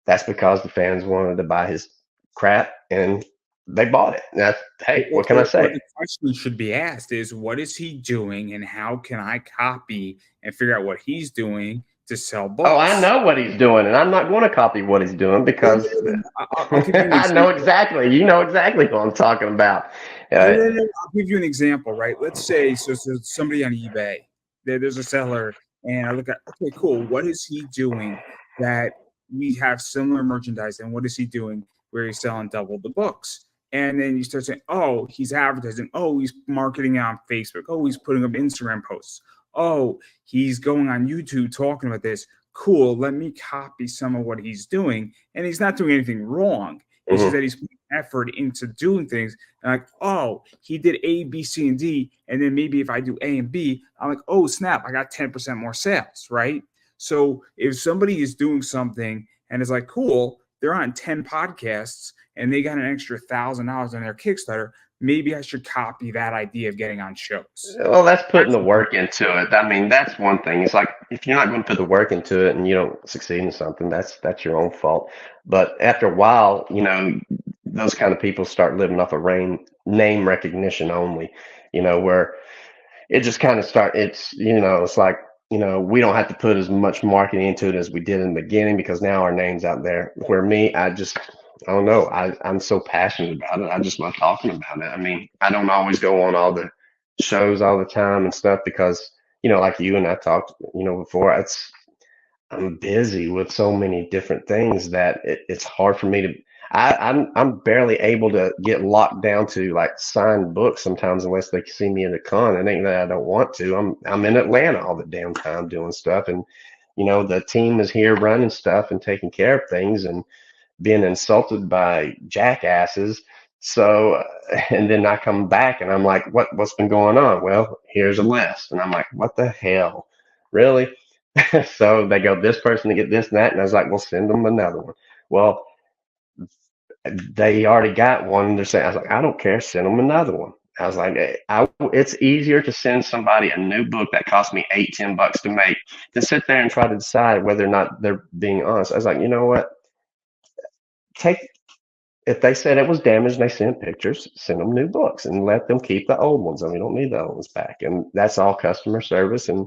that's because the fans wanted to buy his crap and they bought it. That's, hey, what can I what say? the question should be asked is, what is he doing, and how can I copy and figure out what he's doing to sell Oh, I books? know what he's doing, and I'm not going to copy what he's doing No, because no, no, no. I'll give you an I know example. exactly. You know exactly what I'm talking about. No, Uh, no, no. I'll give you an example, right? Let's say so somebody on eBay, there's a seller, and I look at, okay, cool. What is he doing that we have similar merchandise, and what is he doing where he's selling double the books? And then you start saying, oh, he's advertising. Oh, he's marketing on Facebook. Oh, he's putting up Instagram posts. Oh, he's going on YouTube talking about this. Cool. Let me copy some of what he's doing. And he's not doing anything wrong. It's just mhm. that he's putting effort into doing things. And like, oh, he did A, B, C, and D. And then maybe if I do A and B, I'm like, oh, snap, I got 10% more sales, right? So if somebody is doing something and it's like, cool, they're on 10 podcasts and they got an extra $1,000 on their Kickstarter, maybe I should copy that idea of getting on shows. Well, that's putting That's the work into it. I mean, that's one thing. It's like if you're not going to put the work into it and you don't succeed in something, that's your own fault. But after a while, those kind of people start living off of name recognition only. Where it just kind of it's like we don't have to put as much marketing into it as we did in the beginning because now our name's out there. Where me, I don't know, I'm so passionate about it. I just love talking about it. I mean, I don't always go on all the shows all the time and stuff because like you and I talked before, I'm busy with so many different things that it's hard for me to. I'm barely able to get locked down to like signed books sometimes unless they see me at a con. It ain't that I don't want to. I'm in Atlanta all the damn time doing stuff, and the team is here running stuff and taking care of things and being insulted by jackasses. So, and then I come back and I'm like, what's been going on? Well, here's a list, and I'm like, what the hell, really? So they go, this person to get this and that. And I was like, well, send them another one. Well, they already got one. They're saying, I was like, I don't care. Send them another one. I was like, it's easier to send somebody a new book that cost me $8-10 to make than sit there and try to decide whether or not they're being honest. I was like, you know what? Take If they said it was damaged and they sent pictures, send them new books and let them keep the old ones. And we don't need the old ones back. And that's all customer service. And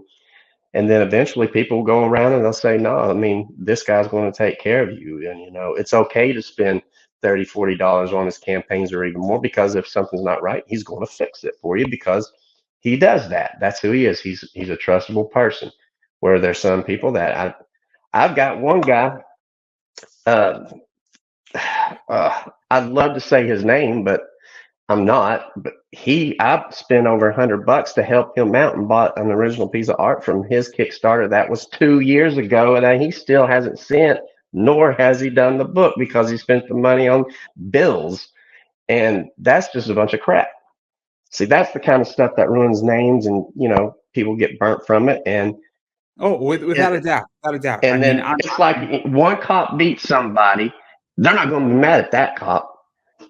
And then eventually people will go around and they'll say, no, I mean, this guy's going to take care of you. And, it's okay to spend $30, $40 on his campaigns or even more, because if something's not right, he's going to fix it for you because he does that. That's who he is. He's a trustable person. Where there's some people that I've got one guy, uh, I'd love to say his name, but I'm not. But I spent over $100 to help him out and bought an original piece of art from his Kickstarter. That was 2 years ago, and he still hasn't sent, nor has he done the book because he spent the money on bills. And that's just a bunch of crap. See, that's the kind of stuff that ruins names, and people get burnt from it. And without a doubt, without a doubt. and then it's like one cop beats somebody, they're not going to be mad at that cop.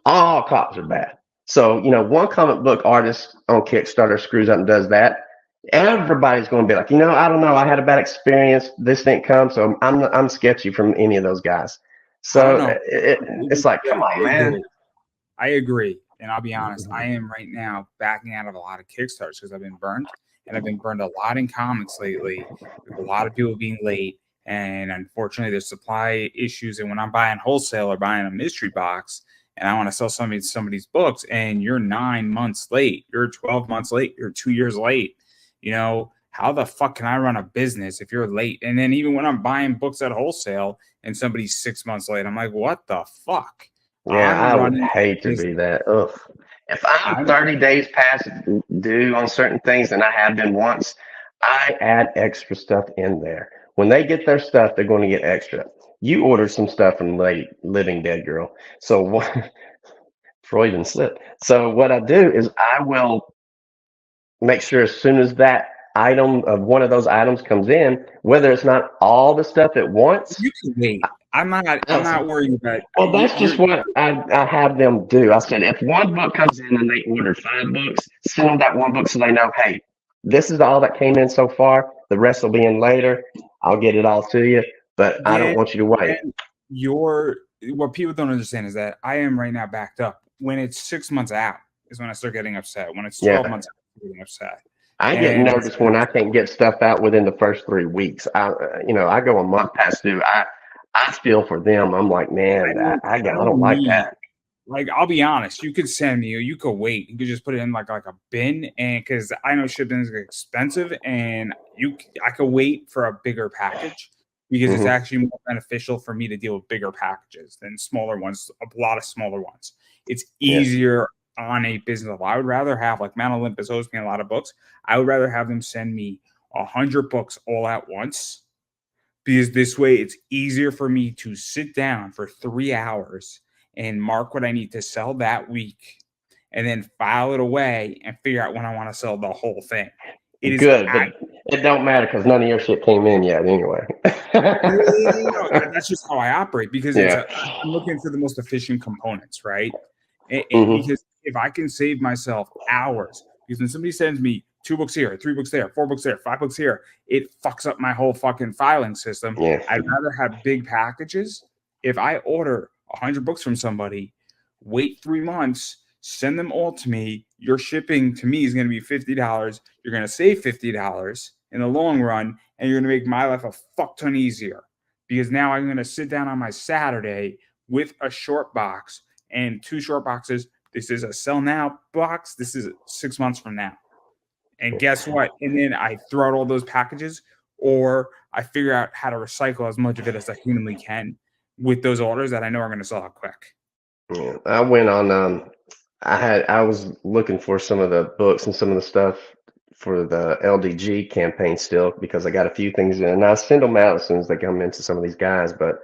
All cops are bad. So, one comic book artist on Kickstarter screws up and does that, everybody's going to be like, I don't know, I had a bad experience. This didn't come, so I'm sketchy from any of those guys. So it's like, come on, man. I agree. And I'll be honest, I am right now backing out of a lot of Kickstarters because I've been burned. And I've been burned a lot in comics lately, with a lot of people being late. And unfortunately, there's supply issues. And when I'm buying wholesale or buying a mystery box, and I want to sell somebody's books, and you're 9 months late, you're 12 months late, you're 2 years late, how the fuck can I run a business if you're late? And then even when I'm buying books at wholesale and somebody's 6 months late, I'm like, what the fuck? Yeah, I would hate to be that. Ugh. If I'm 30 days past due on certain things, and I have been once, I add extra stuff in there. When they get their stuff, they're going to get extra. You ordered some stuff from Living Dead Girl. So what? Freudian slip. So what I do is I will make sure as soon as that item of one of those items comes in, whether it's not all the stuff at once. You can wait. I'm not worried about. Well, that's just what I have them do. I said, if one book comes in and they ordered 5 books, send them that one book so they know, hey, this is all that came in so far. The rest will be in later. I'll get it all to you, but I don't want you to wait. What people don't understand is that I am right now backed up. When it's 6 months out is when I start getting upset. When it's 12 months out, I'm getting upset. I get nervous when I can't get stuff out within the first 3 weeks. I go a month past due. I feel for them. I'm like, man, I don't like that. Like, I'll be honest, you could send me, or you could wait. You could just put it in like a bin, and because I know shipping is expensive, and I could wait for a bigger package because it's actually more beneficial for me to deal with bigger packages than smaller ones. A lot of smaller ones. It's easier on a business level. I would rather have, like, Mount Olympus owes me a lot of books. I would rather have them send me 100 books all at once, because this way it's easier for me to sit down for 3 hours and mark what I need to sell that week, and then file it away and figure out when I want to sell the whole thing. It is good, but it don't matter because none of your shit came in yet anyway. That's just how I operate, because I'm looking for the most efficient components, right? Because if I can save myself hours, because when somebody sends me 2 books here, 3 books there, 4 books there, 5 books here, it fucks up my whole fucking filing system. I'd rather have big packages. If I order 100 books from somebody, wait 3 months, send them all to me. Your shipping to me is going to be $50. You're going to save $50 in the long run, and you're going to make my life a fuck ton easier, because now I'm going to sit down on my Saturday with a short box and 2 short boxes. This is a sell now box. This is 6 months from now. And guess what? And then I throw out all those packages, or I figure out how to recycle as much of it as I humanly can with those orders that I know are going to sell out quick. Yeah, I went on. I was looking for some of the books and some of the stuff for the LDG campaign still, because I got a few things in, and I send them out as soon as they come into some of these guys. But